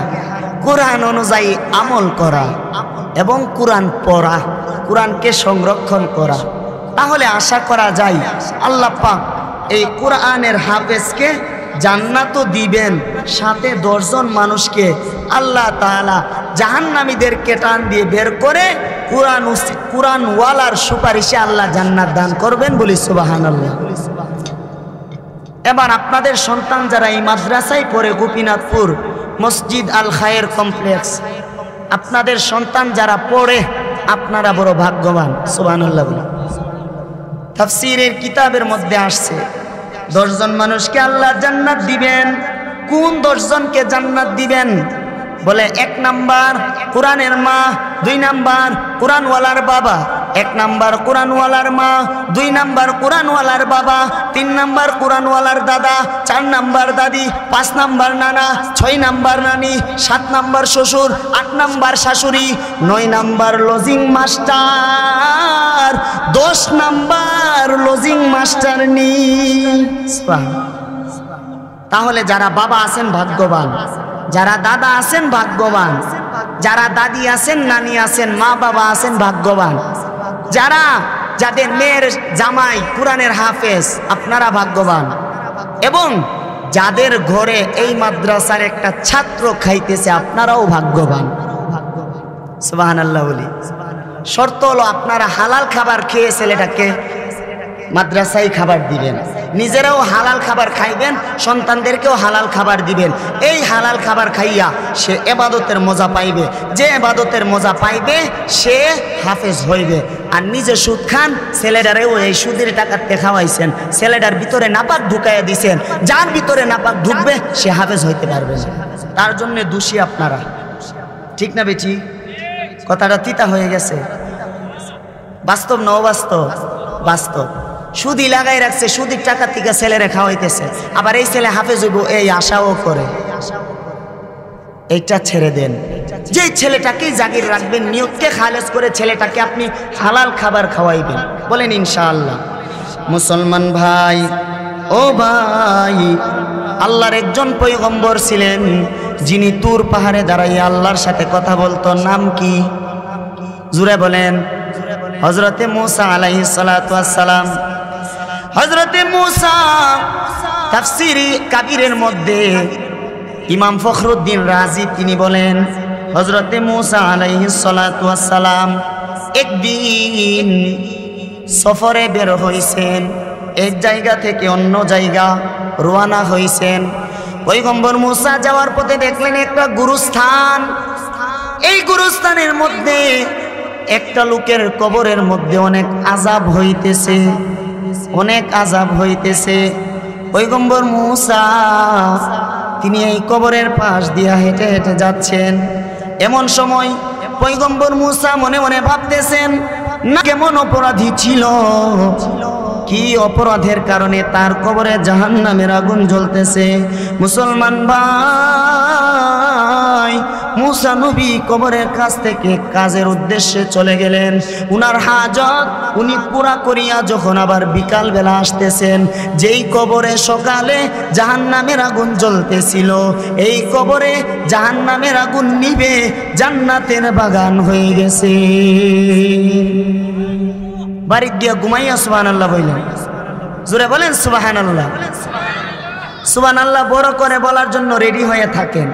কোরআন অনুযায়ী আমল করা এবং কোরআন পড়া, কোরআনকে সংরক্ষণ করা। তাহলে আশা করা যায় আল্লাহ পাক এই কোরআনের হাফেজকে জান্নাতও দিবেন, সাথে 10 জন মানুষকে আল্লাহ তাআলা জাহান্নামীদেরকে টান দিয়ে বের করে কোরআনওয়ালার সুপারিশে আল্লাহ জান্নাত দান করবেন। বলি সুবহানাল্লাহ। এবার আপনাদের সন্তান যারা এই মাদ্রাসায় পড়ে, গোপীনাথপুর মসজিদ আল খায়ের কমপ্লেক্স, আপনাদের সন্তান যারা পড়ে আপনারা বড় ভাগ্যবান। সুবহানাল্লাহ। তাফসীরের কিতাবের মধ্যে আসছে 10 জন মানুষকে আল্লাহ জান্নাত দিবেন। কোন 10 জনকে জান্নাত দিবেন? বলে 1 নাম্বার কোরআনের মা, 2 নাম্বার কোরআনওয়ালার বাবা, 1 নাম্বার কোরআনওয়ালার মা, 2 নাম্বার কোরআনওয়ালার বাবা, 3 নাম্বার কোরআনওয়ালার দাদা, 4 নাম্বার দাদি, 5 নাম্বার নানা, 6 নাম্বার নানি, 7 নাম্বার শ্বশুর, 8 নাম্বার শাশুড়ি, 9 number lodging master, 10 number lodging master নি। তাহলে যারা বাবা আছেন ভাগ্যবান, যারা দাদা আছেন ভাগ্যবান, যারা দাদি আছেন, নানি আছেন, মা বাবা আছেন ভাগ্যবান, যাদের মেয়ের জামাই কোরআনের হাফেজ আপনারা ভাগ্যবান, এবং যাদের ঘরে এই মাদ্রাসার একটা ছাত্র খাইতেছে আপনারাও ভাগ্যবান। সুবহানাল্লাহ বলি। শর্ত হলো আপনারা হালাল খাবার খেয়ে ছেলেটাকে মাদ্রাসায় খাবার দিবেন, নিজেরাও হালাল খাবার খাইবেন, সন্তানদেরকেও হালাল খাবার দিবেন। এই হালাল খাবার খাইয়া সে ইবাদতের মজা পাইবে, যে ইবাদতের মজা পাইবে সে হাফেজ হইবে। আর নিজে সুদ খান, ছেলেটারেও এই সুদের টাকাতে খাওয়াইছেন, ছেলেটার ভিতরে নাপাক ঢুকাইয়া দিছেন, যার ভিতরে নাপাক ঢুকবে সে হাফেজ হইতে পারবে না। তার জন্য দোষী আপনারা। ঠিক না বেটি? কথাটা তিতা হয়ে গেছে। বাস্তব না অবাস্তব? বাস্তব। সুদি লাগাই রাখছে, সুদির টাকা থেকে ছেলেরে খাওয়াইতেছে, আবার এই ছেলে হাফেজ হইব এই আশাও করে। এইটা ছেড়ে দেন। যে ছেলেটাকেই জাগির রাখবেন, নিয়তকে খালেজ করে ছেলেটাকে আপনি হালাল খাবার খাওয়াইবেন। বলেন ইনশাআল্লাহ। মুসলমান ভাই, ও ভাই, আল্লাহর একজন পয়গম্বর ছিলেন যিনি তুর পাহাড়ে দাঁড়াইয়া আল্লাহর সাথে কথা বলতো। নাম কি? জুড়ে বলেন। হযরতে মূসা আলাইহিস সালাতু ওয়াস সালাম। হযরতে মূসা তাফসীরে কাবীরের মধ্যে ইমাম ফখরুদ্দিন রাজি তিনি বলেন, হযরতে মূসা আলাইহিস সালাতু ওয়াস সালাম একদিন সফরে বের হইছেন, এক জায়গা থেকে অন্য জায়গা রওনা হইছেন। পয়গম্বর মূসা যাওয়ার পথে দেখলেন একটা গুরুস্থান। এই গুরুস্থানের মধ্যে একটা লোকের কবরের মধ্যে অনেক আযাব হইতেছে, অনেক আযাব হইতেছে। পয়গম্বর মূসা তিনি এই কবরের পাশ দিয়া হেঁটে হেঁটে যাচ্ছেন। এমন সময় পয়গম্বর মূসা মনে মনে ভাবতেছেন, না কেমন অপরাধী ছিল, কি অপরাধের কারণে তার কবরে জাহান্নামের আগুন জ্বলতেছে। মুসলমান ভাই, মূসা নবী কবরের কাছ থেকে কাজের উদ্দেশ্যে চলে গেলেন। উনার হাজত উনি পুরা করিয়া যখন আবার বিকাল বেলা আসতেছেন, যেই কবরে সকালে জাহান্নামের আগুন জ্বলতেছিল, এই কবরে জাহান্নামের আগুন নিভে জান্নাতের বাগান হয়ে গেছে। বাড়ি গিয়া ঘুমাইয়া সুবহানাল্লাহ বললেন। জোরে বলেন সুবহানাল্লাহ। সুবহানাল্লাহ বড় করে বলার জন্য রেডি হয়ে থাকেন।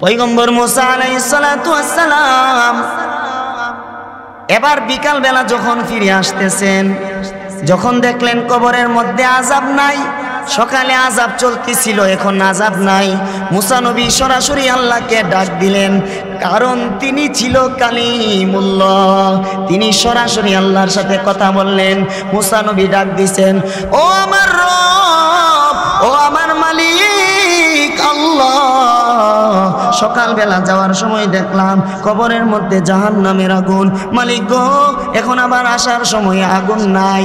পয়গম্বর মূসা আলাইহিস সালাতু ওয়াস সালাম এবার বিকাল বেলা যখন ফিরে আসতেছেন, যখন দেখলেন কবরের মধ্যে আযাব নাই, সকালে আযাব চলতেছিল, এখন আযাব নাই। মুসা নবী সরাসরি আল্লাহকে ডাক দিলেন, কারণ তিনি ছিল কালিমুল্লাহ, তিনি সরাসরি আল্লাহর সাথে কথা বললেন। মুসা নবী ডাক দিছেন, ও আমার রব, ও আমার মালিক আল্লাহ, সকালবেলা যাওয়ার সময় দেখলাম কবরের মধ্যে জাহান্নামের আগুন। মালিক গো, এখন আবার আসার সময় আগুন নাই।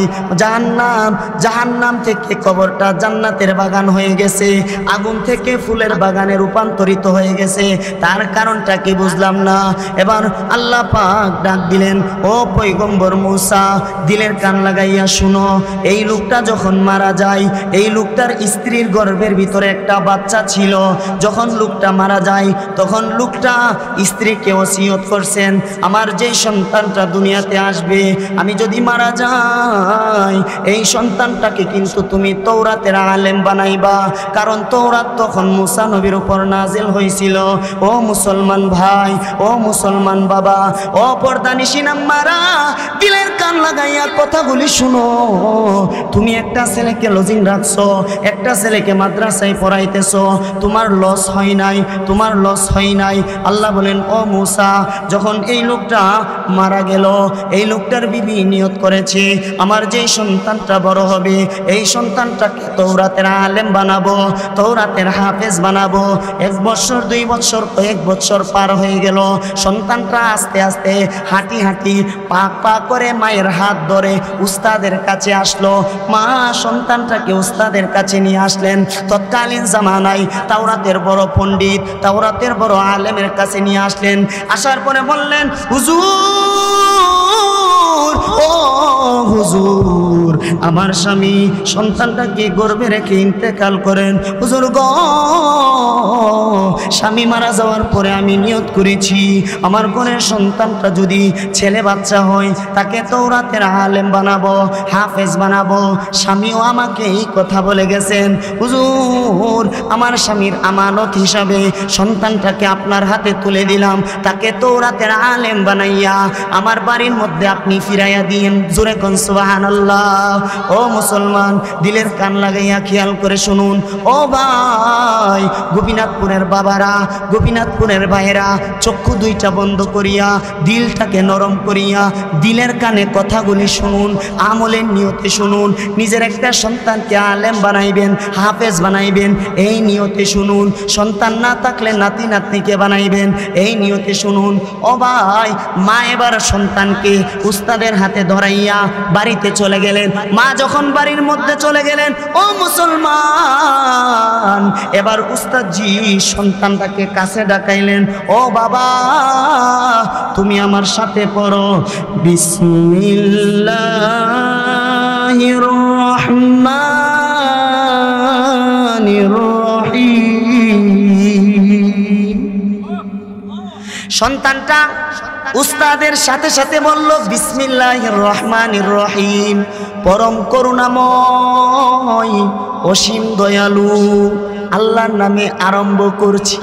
জাহান্নাম থেকে কবরটা জান্নাতের বাগান হয়ে গেছে, আগুন থেকে ফুলের বাগানে রূপান্তরিত হয়ে গেছে। তার কারণটা কি বুঝলাম না। এবার আল্লাহ পাক ডাক দিলেন, ও পয়গম্বর মুসা, দিলের কান লাগাইয়া শুনো। এই লোকটা যখন মারা যায়, এই লোকটার স্ত্রীর গর্ভের ভিতরে একটা বাচ্চা ছিল। যখন লোকটা মারা যায়, তখন লোকটা স্ত্রীকে ওসিয়ত করছেন, আমার যে সন্তানটা দুনিয়াতে আসবে, আমি যদি মারা যাই, এই সন্তানটাকে কিন্তু তুমি তৌরাতের আলেম বানাইবা। কারণ তৌরাত তখন মুসা নবীর উপর নাজিল হয়েছিল। ও মুসলমান ভাই, ও মুসলমান বাবা, ও পর্দানিশিন আম্মারা, দিলের কান লাগাইয়া কথাগুলি শুনো। তুমি একটা ছেলেকে লজিং রাখছো, একটা ছেলেকে মাদ্রাসায় পড়াইতেছো, তোমার লস হয় নাই, তোমার লস হয় নাই। আল্লাহ বলেন, ও মুসা, যখন এই লোকটা মারা গেল, এই লোকটার বিবি নিয়ত করেছে, আমার যেই সন্তানটা বড় হবে, এই সন্তানটাকে তৌরাতের আলেম বানাবো, তৌরাতের হাফেজ বানাবো। 1 বছর 2 বছর কয়েক বছর পার হয়ে গেল। সন্তানটা আস্তে আস্তে হাঁটি হাঁটি পা করে মায়ের হাত ধরে উস্তাদের কাছে আসলো। মা সন্তানটাকে উস্তাদের কাছে নিয়ে আসলেন। তৎকালীন জামানায় তাওরাতের বড় পণ্ডিত, তাওরাতের বড় আলেমের কাছে নিয়ে আসলেন। আসার পরে বললেন, হুজুর, ও হুজুর, আমার স্বামী সন্তানটাকে গর্ভে রেখে ইন্তেকাল করেন। হুজুর গো, স্বামী মারা যাওয়ার পরে আমি নিয়ত করেছি, আমার ঘরের সন্তানটা যদি ছেলে বাচ্চা হয়, তাকে তৌরাতের আলেম বানাবো, হাফেজ বানাবো। স্বামীও আমাকে এই কথা বলে গেছেন। হুজুর, আমার স্বামীর আমানত হিসাবে সন্তানটাকে আপনার হাতে তুলে দিলাম, তাকে তৌরাতের আলেম বানাইয়া আমার বাড়ির মধ্যে আপনি ফিরাইয়া দিন। জোরে কোন সুবহানাল্লাহ। ও মুসলমান, দিলের কান লাগাইয়া খেয়াল করে শুনুন। ও ভাই, গোপীনাথপুরের বাবারা, গোপীনাথপুরের ভাইয়েরা, চক্ষু দুইটা বন্ধ করিয়া, দিলটাকে নরম করিয়া, দিলের কানে কথাগুলি শুনুন, আমলের নিয়তে শুনুন। নিজের একটা সন্তানকে আলেম বানাইবেন, হাফেজ বানাইবেন, এই নিয়তে শুনুন। সন্তান না থাকলে নাতি নাতনিকে বানাইবেন, এই নিয়তে শুনুন। ও ভাই, মা এবার সন্তানকে উস্তাদের হাতে ধরাইয়া বাড়িতে চলে গেলেন। মা যখন বাড়ির মধ্যে চলে গেলেন, ও মুসলমান, এবার উস্তাদজি সন্তানটাকে কাছে ডাকাইলেন। ও বাবা, তুমি আমার সাথে পড়ো, বিসমিল্লাহির রহমানির রহিম। সন্তানটা উস্তাদের সাথে সাথে বলল, বিসমিল্লাহির রহমানির রহিম, পরম করুণাময় অসীম দয়ালু আল্লাহর নামে আরম্ভ করছি।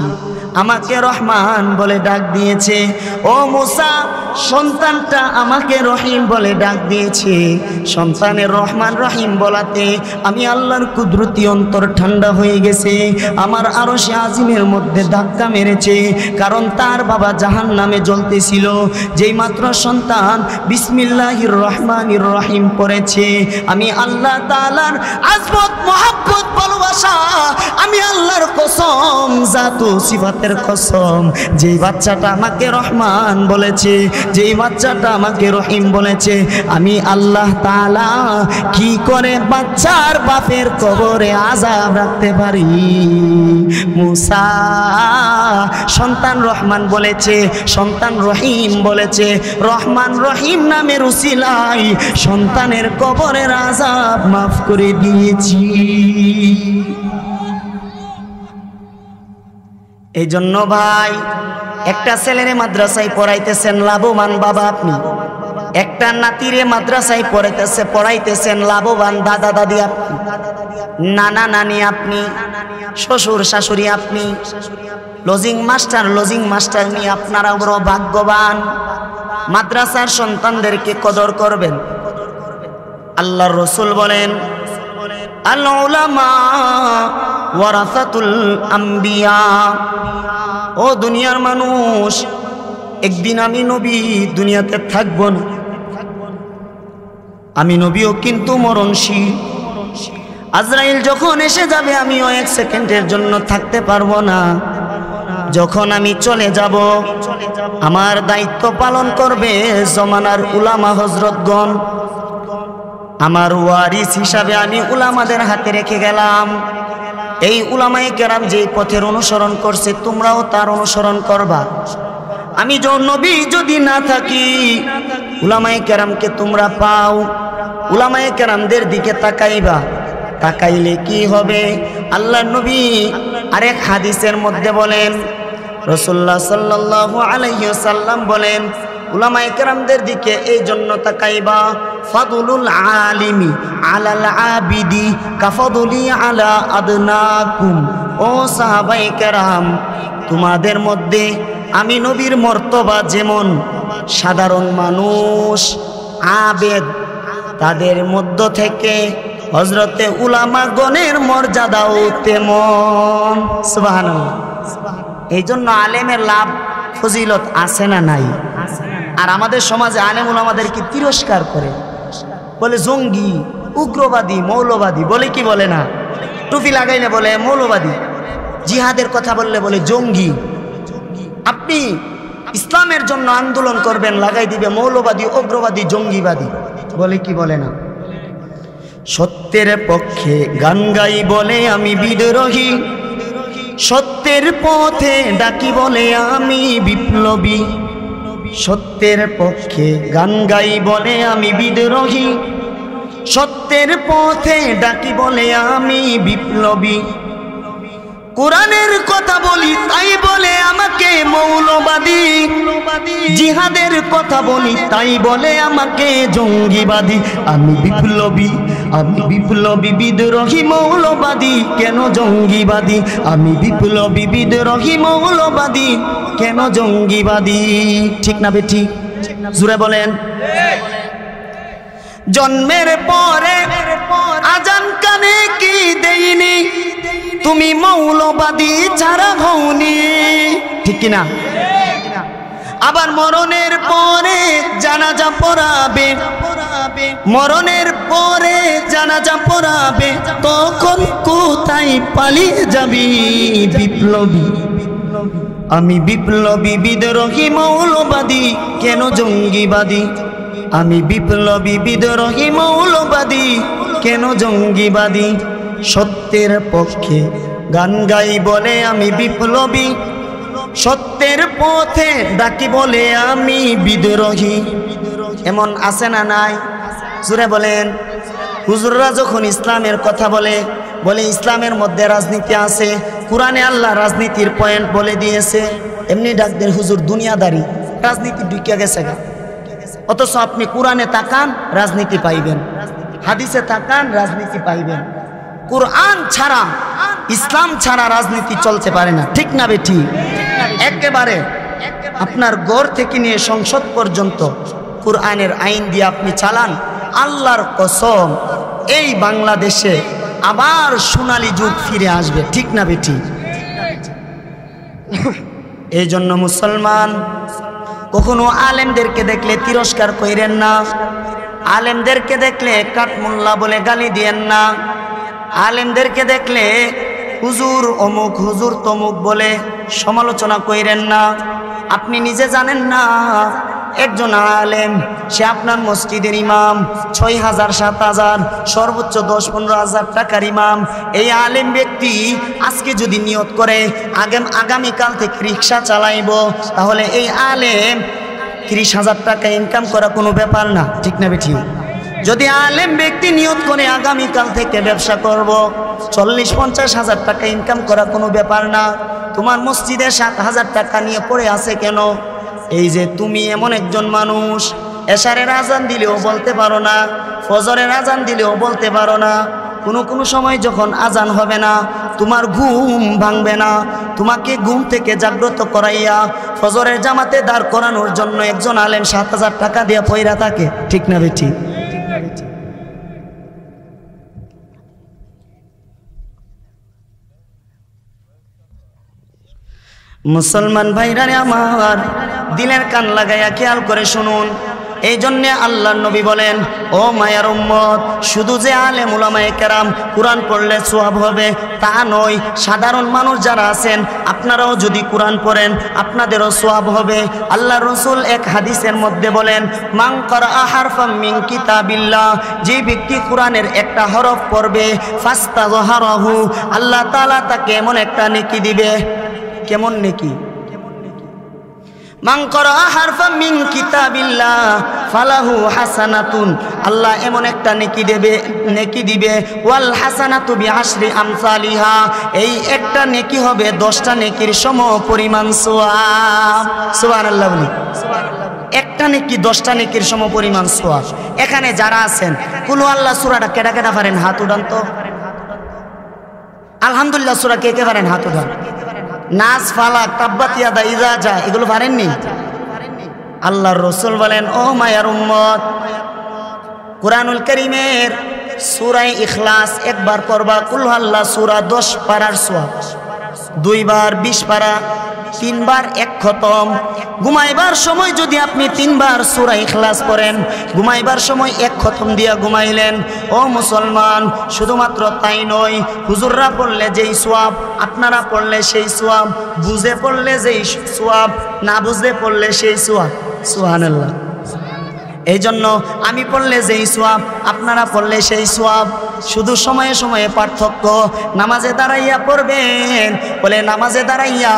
আমাকে রহমান বলে ডাক দিয়েছে। ও মুসা, সন্তানটা আমাকে রহিম বলে ডাক দিয়েছে। সন্তানের রহমান রহিম বলাতে আমি আল্লাহর কুদরতি অন্তর ঠান্ডা হয়ে গেছে। আমার আরশে আজিমের মধ্যে ধাক্কা মেরেছে, কারণ তার বাবা জাহান্নামে জ্বলতেছিল। যেই মাত্র সন্তান বিসমিল্লাহির রহমানির রহিম পড়েছে, আমি আল্লাহ তাআলার আজমত, মহব্বত, ভালোবাসা, আমি আল্লাহর কসম, জাত ও সিফাতের কসম, যেই বাচ্চাটা আমাকে রহমান বলেছে, যেই বাচ্চাটা আমাকে রহিম বলেছে, আমি আল্লাহ তাআলা কি করে বাচ্চার বাপের কবরে আযাব রাখতে পারি? মুসা, সন্তান রহমান বলেছে, সন্তান রহিম বলেছে, রহমান রহিম নামের উসিলায় সন্তানের কবরের আযাব মাফ করে দিয়েছি। এই জন্য ভাই, একটা ছেলেরে মাদ্রাসায় পড়াইতেছেন, লাভবান বাবা আপনি। একটা নাতিরে মাদ্রাসায় পড়াইতেছেন, লাভবান দাদা দাদি আপনি, নানা নানি আপনি, শ্বশুর শাশুড়ি আপনি, লজিং মাস্টার নিয়ে আপনারা বড় ভাগ্যবান। মাদ্রাসার সন্তানদেরকে কদর করবেন। আল্লাহর রাসূল বলেন, আল উলামা ওয়ারাসাতুল আম্বিয়া। ও দুনিয়ার মানুষ, একদিন আমি নবী দুনিয়াতে থাকব না, আমি নবীও কিন্তু মরণশীল। আজরাইল যখন এসে যাবে আমিও 1 সেকেন্ডের জন্য থাকতে পারবো না। যখন আমি চলে যাব আমার দায়িত্ব পালন করবে জমানার উলামা হযরতগণ। আমার ওয়ারিস হিসাবে আমি উলামাদের হাতে রেখে গেলাম। এই উলামায়ে কেরাম যেই পথের অনুসরণ করছে তোমরাও তার অনুসরণ করবা। আমি নবী যদি না থাকি, উলামায়ে কেরামকে তোমরা পাও, উলামায়ে কেরামদের দিকে তাকাইবা। তাকাইলে কি হবে? আল্লাহর নবী আরেক হাদিসের মধ্যে বলেন, রাসূলুল্লাহ সাল্লাল্লাহু আলাইহি ওয়াসাল্লাম বলেন, উলামায়ে কেরামদের দিকে এই জন্য তাকাইবা, ফাদুলুল আলিমি আলাল আবিদি কাফাদুলি আলা আদনাকুম। ও সাহাবায়ে কেরাম, তোমাদের মধ্যে আমি নবীর মর্তবা যেমন সাধারণ মানুষ আবেদ, তাদের মধ্য থেকে হযরতে উলামাগণের মর্যাদাও তেমন। সুবহানাল্লাহ। এই জন্য আলেমের লাভ ফজিলত আছে না নাই? আর আমাদের সমাজে আলেম উলামাদেরকে তিরস্কার করে, বলে জঙ্গি, উগ্রবাদী, মৌলবাদী, বলে কি বলে না? টুপি লাগাইলে বলে মৌলবাদী, জিহাদের কথা বললে বলে জঙ্গি। আপনি ইসলামের জন্য আন্দোলন করবেন, লাগাই দিবে মৌলবাদী, উগ্রবাদী, জঙ্গিবাদী, বলে কি বলে না? সত্যের পক্ষে গান গাই বলে আমি বিদ্রোহী, সত্যের পথে ডাকি বলে আমি বিপ্লবী। সত্যের পক্ষে গান গাই বলে আমি বিদ্রোহী, সত্যের পথে ডাকি বলে আমি বিপ্লবী। কোরআনের কথা বলি তাই বলে আমাকে মৌলবাদী, জিহাদের কথা বলি তাই বলে আমাকে জঙ্গিবাদী। আমি বিপ্লবী, আমি বিপ্লবী, বিদ্রোহী, মৌলবাদী, কেন জঙ্গিবাদী? আমি বিপ্লবী, বিদ্রোহী, মৌলবাদী, কেন জঙ্গিবাদী? ঠিক না বেঠিক? জুড়ে বলেন। জন্মের পরে আজান কানে কি দেইনি, তুমি মৌলবাদী ছাড়া হওনি, ঠিক কিনা? আবার মরণের পরে জানাজা পড়াবে, মরণের পরে জানাজা পড়াবে, তখন কোথায় পালিয়ে যাবি? বিপ্লবী, আমি বিপ্লবী, বিদ্রোহী, মৌলবাদী, কেন জঙ্গিবাদী? আমি বিপ্লবী, বিদ্রোহী, মৌলবাদী, কেন জঙ্গিবাদী? সত্যের পক্ষে গান গাই বলে আমি বিপ্লবী, সত্যের পথে ডাকি বলে আমি বিদ্রোহী। এমন আছে না নাই? জুড়ে বলেন। হুজুররা যখন ইসলামের কথা বলে, বলে ইসলামের মধ্যে রাজনীতি আছে, কোরআনে আল্লাহ রাজনীতির পয়েন্ট বলে দিয়েছে, এমনি ডাকদের হুজুর দুনিয়াদারি, রাজনীতি ঢুকে গেছে গা। অথচ আপনি কোরআনে তাকান রাজনীতি পাইবেন, হাদিসে তাকান রাজনীতি পাইবেন। কোরআন ছাড়া, ইসলাম ছাড়া রাজনীতি চলতে পারে না, ঠিক না বেঠি? একেবারে আপনার ঘর থেকে নিয়ে সংসদ পর্যন্ত কোরআনের আইন দিয়ে আপনি চালান, আল্লাহর কসম এই বাংলাদেশে আবার সোনালী যুগ ফিরে আসবে, ঠিক না বেঠি? এই জন্য মুসলমান কখনো আলেমদেরকে দেখলে তিরস্কার কইরেন না, আলেমদেরকে দেখলে কাঠমোল্লা বলে গালি দিয়েন না, আলেমদেরকে দেখলে হুজুর অমুক, হুজুর তমুক বলে সমালোচনা কইরেন না। আপনি নিজে জানেন না একজন আলেম, সে আপনার মসজিদের ইমাম, ৬,০০০, ৭,০০০, সর্বোচ্চ ১০-১৫,০০০ টাকার ইমাম। এই আলেম ব্যক্তি আজকে যদি নিয়ত করে আগামীকাল থেকে রিক্সা চালাইব, তাহলে এই আলেম ৩০,০০০ টাকা ইনকাম করা কোনো ব্যাপার না, ঠিক না বেঠি? যদি আলেম ব্যক্তি নিয়ত করে আগামীকাল থেকে ব্যবসা করব, ৪০-৫০,০০০ টাকা ইনকাম করা কোনো ব্যাপার না। তোমার মসজিদে ৭,০০০ টাকা নিয়ে পড়ে আছে কেন? এই যে তুমি এমন একজন মানুষ, এশারের আজান দিলেও বলতে পারো না, ফজরের আজান দিলেও বলতে পারো না। কোনো সময় যখন আজান হবে না, তোমার ঘুম ভাঙবে না, তোমাকে ঘুম থেকে জাগ্রত করাইয়া ফজরের জামাতে দাঁড় করানোর জন্য একজন আলেম ৭,০০০ টাকা দিয়ে পয়রা থাকে, ঠিক না বেঠি? মুসলমান ভাইরা আমার, দিলের কান লাগাইয়া খেয়াল করে শুনুন। এই জন্যে আল্লাহর নবী বলেন, ও মায়ার উম্মত, শুধু যে আলেম উলামায়ে কেরাম কোরআন পড়লে সওয়াব হবে তা নয়, সাধারণ মানুষ যারা আছেন আপনারাও যদি কোরআন পড়েন আপনাদেরও সওয়াব হবে। আল্লাহর রাসূল এক হাদিসের মধ্যে বলেন, মান ক্বারাআ হারফাম মিন কিতাবিল্লাহ, যে ব্যক্তি কোরআনের একটা হরফ পড়বে, ফাস্তাযহারাহু, আল্লাহ তাআলা তাকে এমন একটা নেকি দিবে। কেমন নেকি? মান ক্বারাআ হারফাম মিন কিতাবিল্লাহ ফালাহু হাসানাতুন, আল্লাহ এমন একটা নেকি দিবে ওয়াল হাসানাতু বিআশরি আমসালিহা, এই একটা নেকি হবে 10টা নেকির সম পরিমাণ সওয়াব। সুবহানাল্লাহ বলি। একটা নেকি 10টা নেকির সম পরিমাণ সওয়াব। এখানে যারা আছেন কুল আল্লাহ সূরাটা কেডা কেডা পারেন হাত উঠান তো। আলহামদুলিল্লাহ সূরা কে কে পারেন হাত উঠান। নাস, ফালাক, তাব্বাত ইয়াদা, ইযা জা এগুলো পারেননি? আল্লাহর রাসূল বলেন, ও মায়ার উম্মত, কুরআনুল কারীমের সূরা ইখলাস একবার পড়বা, কুল আল্লাহ সূরা 10 পারার সওয়াব, 2 বার 20 পারা, 3 বার 1 খতম। ঘুমাইবার সময় যদি আপনি 3 বার সূরা ইখলাস পড়েন, ঘুমাইবার সময় 1 খতম দিয়া ঘুমাইলেন। ও মুসলমান, শুধুমাত্র তাই নয়, হুজুররা পড়লে যেই সওয়াব, আপনারা পড়লে সেই সওয়াব, বুঝে পড়লে যেই সওয়াব, না বুঝে পড়লে সেই সওয়াব। সুবহানাল্লাহ। এই জন্য আমি পড়লে যেই সওয়াব, আপনারা পড়লে সেই সওয়াব, শুধু সময়ে সময়ে পার্থক্য। নামাজে দাঁড়াইয়া পড়বেন, বলে নামাজে দাঁড়াইয়া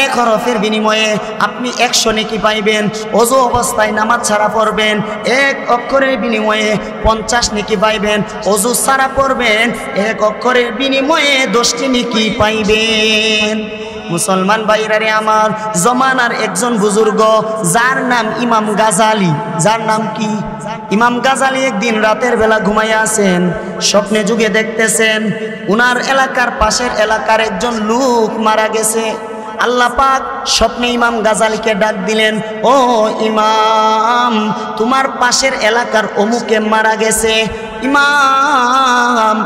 1 হরফের বিনিময়ে আপনি 100 নেকি পাইবেন। ওযু অবস্থায় নামাজ ছাড়া পড়বেন, 1 অক্ষরের বিনিময়ে 50 নেকি পাইবেন। ওযু ছাড়া পড়বেন, 1 অক্ষরের বিনিময়ে 10টি নেকি পাইবেন। মুসলমান ভাইরারে আমার, জমানার একজন বুজুর্গ যার নাম ইমাম গাজালি, যার নাম কি? ইমাম গাজালি একদিন রাতের বেলা ঘুমাইয়া আছেন, স্বপ্নে যুগে দেখতেছেন উনার এলাকার পাশের এলাকার একজন লোক মারা গেছে। আল্লাহ পাক স্বপ্নে ইমাম গাজালিকে ডাক দিলেন, ও ইমাম, তোমার পাশের এলাকার অমুকে মারা গেছে। ইমাম,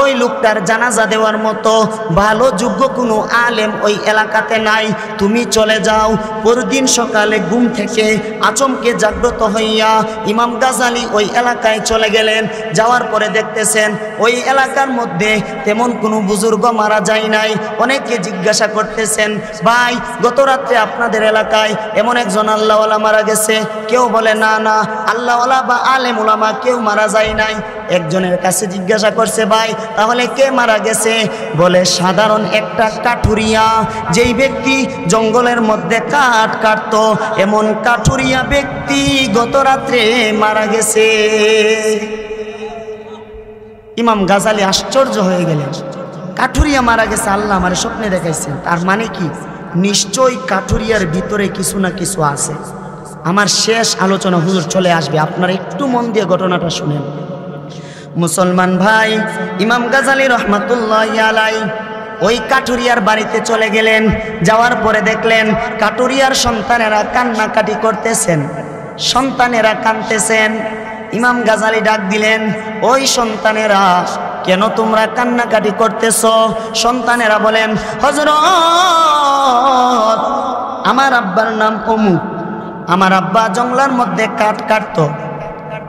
ওই লোকটার জানাজা দেওয়ার মতো ভালো যোগ্য কোনো আলেম ওই এলাকাতে নাই, তুমি চলে যাও। পরদিন সকালে ঘুম থেকে আচমকে জাগ্রত হইয়া ইমাম গাজালি ওই এলাকায় চলে গেলেন। যাওয়ার পরে দেখতেছেন ওই এলাকার মধ্যে তেমন কোনো বুজুর্গ মারা যায় নাই। অনেকে জিজ্ঞাসা করতেছেন, ভাই গত রাত্রে আপনাদের এলাকায় এমন একজন আল্লাহওয়ালা মারা গেছে। কেউ বলে না না, আল্লাহওয়ালা বা আলেম উলামা কেউ মারা যায় নাই। একজনের কাছে জিজ্ঞাসা করছে, ভাই তাহলে কে মারা গেছে? বলে সাধারণ একটা কাঠুরিয়া, যেই ব্যক্তি জঙ্গলের মধ্যে কাঠ কাটতো, এমন কাঠুরিয়া ব্যক্তি গত রাত্রে মারা গেছে। ইমাম গাজালি আশ্চর্য হয়ে গেলেন, কাঠুরিয়া মারা গেছে, আল্লাহ আমার স্বপ্নে দেখাইছেন, তার মানে কি নিশ্চয়ই কাঠুরিয়ার ভিতরে কিছু না কিছু আছে। আমার শেষ আলোচনা হুজুর চলে আসবে, আপনারা একটু মন দিয়ে ঘটনাটা শুনেন। মুসলমান ভাই, ইমাম গাজালি রহমাতুল্লাহি আলাইহি ওই কাঠুরিয়ার বাড়িতে চলে গেলেন। যাওয়ার পরে দেখলেন কাঠুরিয়ার সন্তানেরা কান্নাকাটি করতেছেন, সন্তানেরা কাঁদতেছেন। ইমাম গাজালি ডাক দিলেন, ওই সন্তানেরা, কেন তোমরা কান্নাকাটি করতেছ? সন্তানেরা বলেন, হযরত, আমার আব্বার নাম অমুক, আমার আব্বা জঙ্গলের মধ্যে কাঠ কাটতো,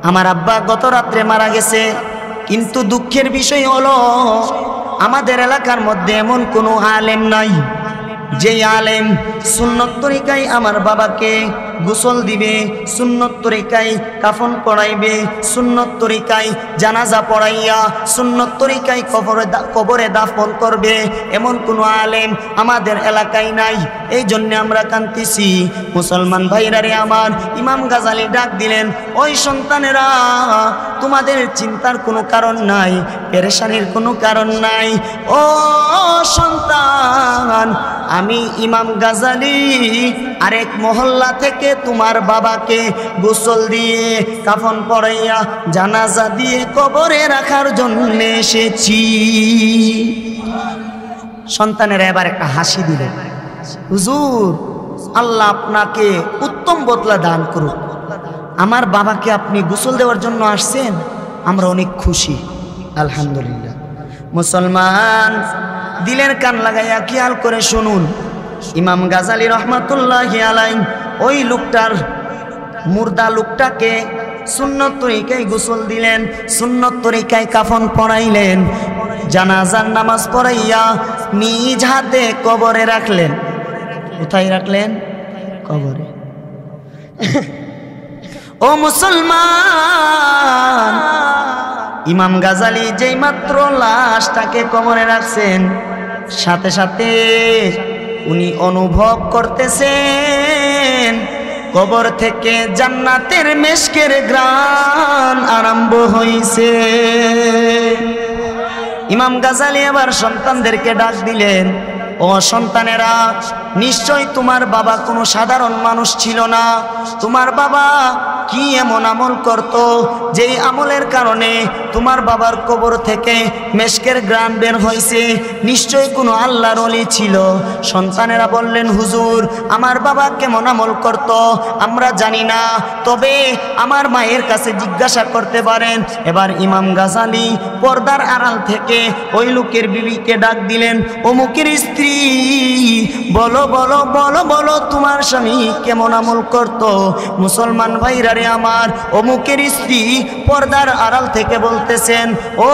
আমার আব্বা গত রাত্রে মারা গেছে। কিন্তু দুঃখের বিষয় হলো আমাদের এলাকার মধ্যে এমন কোনো আলেম নাই যেই আলেম সুন্নত তরিকায় আমার বাবাকে গোসল দিবে, সুন্নত তরিকায় কাফন পড়াইবে, সুন্নত তরিকায় জানাজা পড়াইয়া সুন্নত তরিকায় কবরে দাফন করবে, এমন কোনো আলেম আমাদের এলাকায় নাই। এই জন্য আমরা কাঁদতেছি। মুসলমান ভাইরারে আমার, ইমাম গাজালি ডাক দিলেন, ওই সন্তানেরা, তোমাদের চিন্তার কোনো কারণ নাই, পেরেশানির কোনো কারণ নাই। ও সন্তান, আমি ইমাম গাজালি আরেক মহল্লা থেকে তোমার বাবাকে গোসল দিয়ে কাফন পড়াইয়া জানাজা দিয়ে কবরে রাখার জন্য এসেছি। সন্তানেরা এবার একটা হাসি দিলেন, হুজুর আল্লাহ আপনাকে উত্তম বদলা দান করুন, আমার বাবাকে আপনি গোসল দেওয়ার জন্য আসছেন, আমরা অনেক খুশি, আলহামদুলিল্লাহ। মুসলমান, দিলের কান লাগাইয়া খেয়াল করে শুনুন, ইমাম গাজালি রহমাতুল্লাহি আলাইহি ওই লোকটার মুর্দা লোকটাকে সুন্নত তরিকায় গোসল দিলেন, সুন্নত তরিকায় কাফন পরাইলেন, জানাজার নামাজ পড়াইয়া নিজ হাতে কবরে রাখলেন। কোথায় রাখলেন? কবরে। ও মুসলমান, ইমাম গাজালি যেই মাত্র লাশটাকে কবরে রাখছেন, সাথে সাথে উনি অনুভব করতেছেন কবর থেকে জান্নাতের মেশকের ঘ্রাণ আরম্ভ হইছে। ইমাম গাজালি আবার সন্তানদেরকে ডাক দিলেন, ও সন্তানেরা, নিশ্চয় তোমার বাবা কোনো সাধারণ মানুষ ছিল না। তোমার বাবা কি এমন আমল করত যেই আমলের কারণে তোমার বাবার কবর থেকে মেশকের ঘ্রাণ বের হয়েছে? নিশ্চয় কোনো আল্লাহর ওলি ছিল। সন্তানেরা বললেন, হুজুর, আমার বাবা কেমন আমল করত আমরা জানি না, তবে আমার মায়ের কাছে জিজ্ঞাসা করতে পারেন। এবার ইমাম গাজালি পর্দার আড়াল থেকে ওই লোকের বিবিকে ডাক দিলেন, অমুকের স্ত্রী, বলো বলো বলো বলো তোমার স্বামী কেমন আমল করত? মুসলমান ভাইরা রে আমার, অমুকের স্ত্রী পর্দার আড়াল থেকে বলতেছেন, ও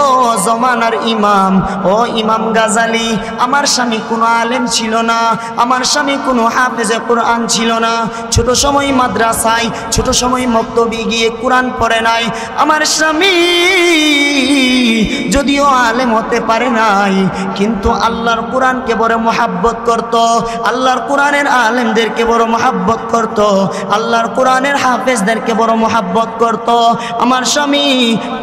জমানার ইমাম, ও ইমাম গাজালি, আমার স্বামী কোনো আলেম ছিল না, আমার স্বামী কোনো হাফেজে কোরআন ছিল না, ছোট সময় মাদ্রাসায়, ছোট সময় মক্তবে গিয়ে কোরআন পড়ে নাই, আমার স্বামী যদিও আলেম হতে পারে নাই, কিন্তু আল্লাহর কোরআনকে বড় মহাব্বত করত, আল্লাহর কোরআনের আলেমদেরকে বড় মহাব্বত করত, আল্লাহর কোরআনের হাফেজদেরকে বড় মহাব্বত করত। আমার স্বামী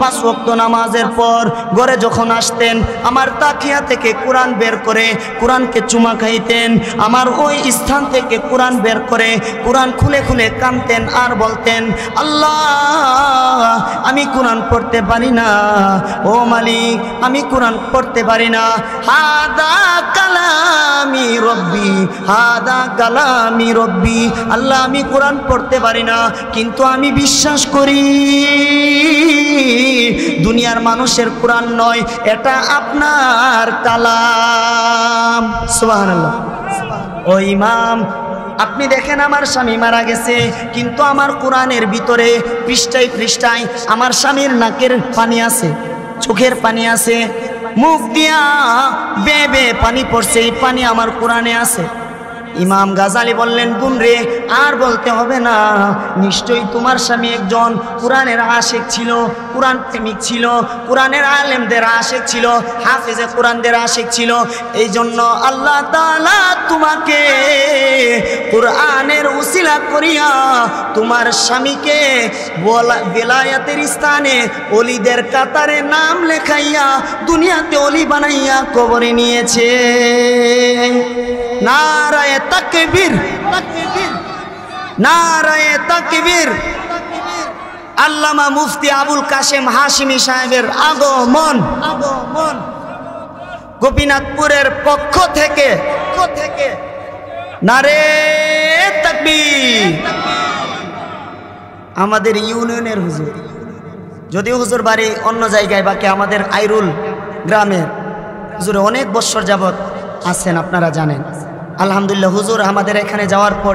5 ওয়াক্ত নামাজের পর ঘরে যখন আসতেন, আমার তাকিয়া থেকে কোরআন বের করে কোরআনকে চুমা খাইতেন, আমার ওই স্থান থেকে কোরআন বের করে কোরআন খুলে খুলে কাঁদতেন আর বলতেন, আল্লাহ, আমি কোরআন পড়তে পারি না, ও মালিক, আমি কোরআন পড়তে পারি না, হাদা কালামি রব্বি, হাদা কালামি রব্বি, আল্লাহ, আমি কোরআন পড়তে পারি না, কিন্তু আমি বিশ্বাস করি দুনিয়ার মানুষের কোরআন নয়, এটা আপনার কালাম। সুবহানাল্লাহ। ও ইমাম, আপনি দেখেন আমার স্বামী মারা গেছে, কিন্তু আমার কোরআনের ভিতরে পৃষ্ঠায় পৃষ্ঠায় আমার স্বামীর নাকের পানি আছে, চোখের পানি আছে, মুখ দিয়া বেবে পানি পড়ছে, এই পানি আমার কোরআনে আছে। ইমাম গাজালি বললেন, গুণ রে, আর বলতে হবে না, নিশ্চয়ই তোমার স্বামী একজন কোরআনের আশেক ছিল, কোরআন প্রেমিক ছিল, কোরআনের আলেমদের আশেক ছিল, হাফেজে কোরআনদের আশেক ছিল। এই জন্য আল্লাহ তাআলা তোমাকে কোরআনের উসিলা করিয়া তোমার স্বামীকে বেলায়াতের স্থানে ওলিদের কাতারে নাম লেখাইয়া দুনিয়াতে ওলি বানাইয়া কবরে নিয়েছে। নারায়ে তাকবীর, নারায়ে তাকবীর। আল্লামা মুফতি আবুল কাশেম হাশিমি সাহেবের আগমন গোপীনাথপুরের পক্ষ থেকে নারে তাকবীর। আমাদের ইউনিয়নের হুজুর, যদিও হুজুর বাড়ি অন্য জায়গায়, বাকি আমাদের আইরুল গ্রামের হুজুর অনেক বছর যাবত আছেন, আপনারা জানেন। আলহামদুলিল্লাহ, হুজুর আমাদের এখানে যাওয়ার পরে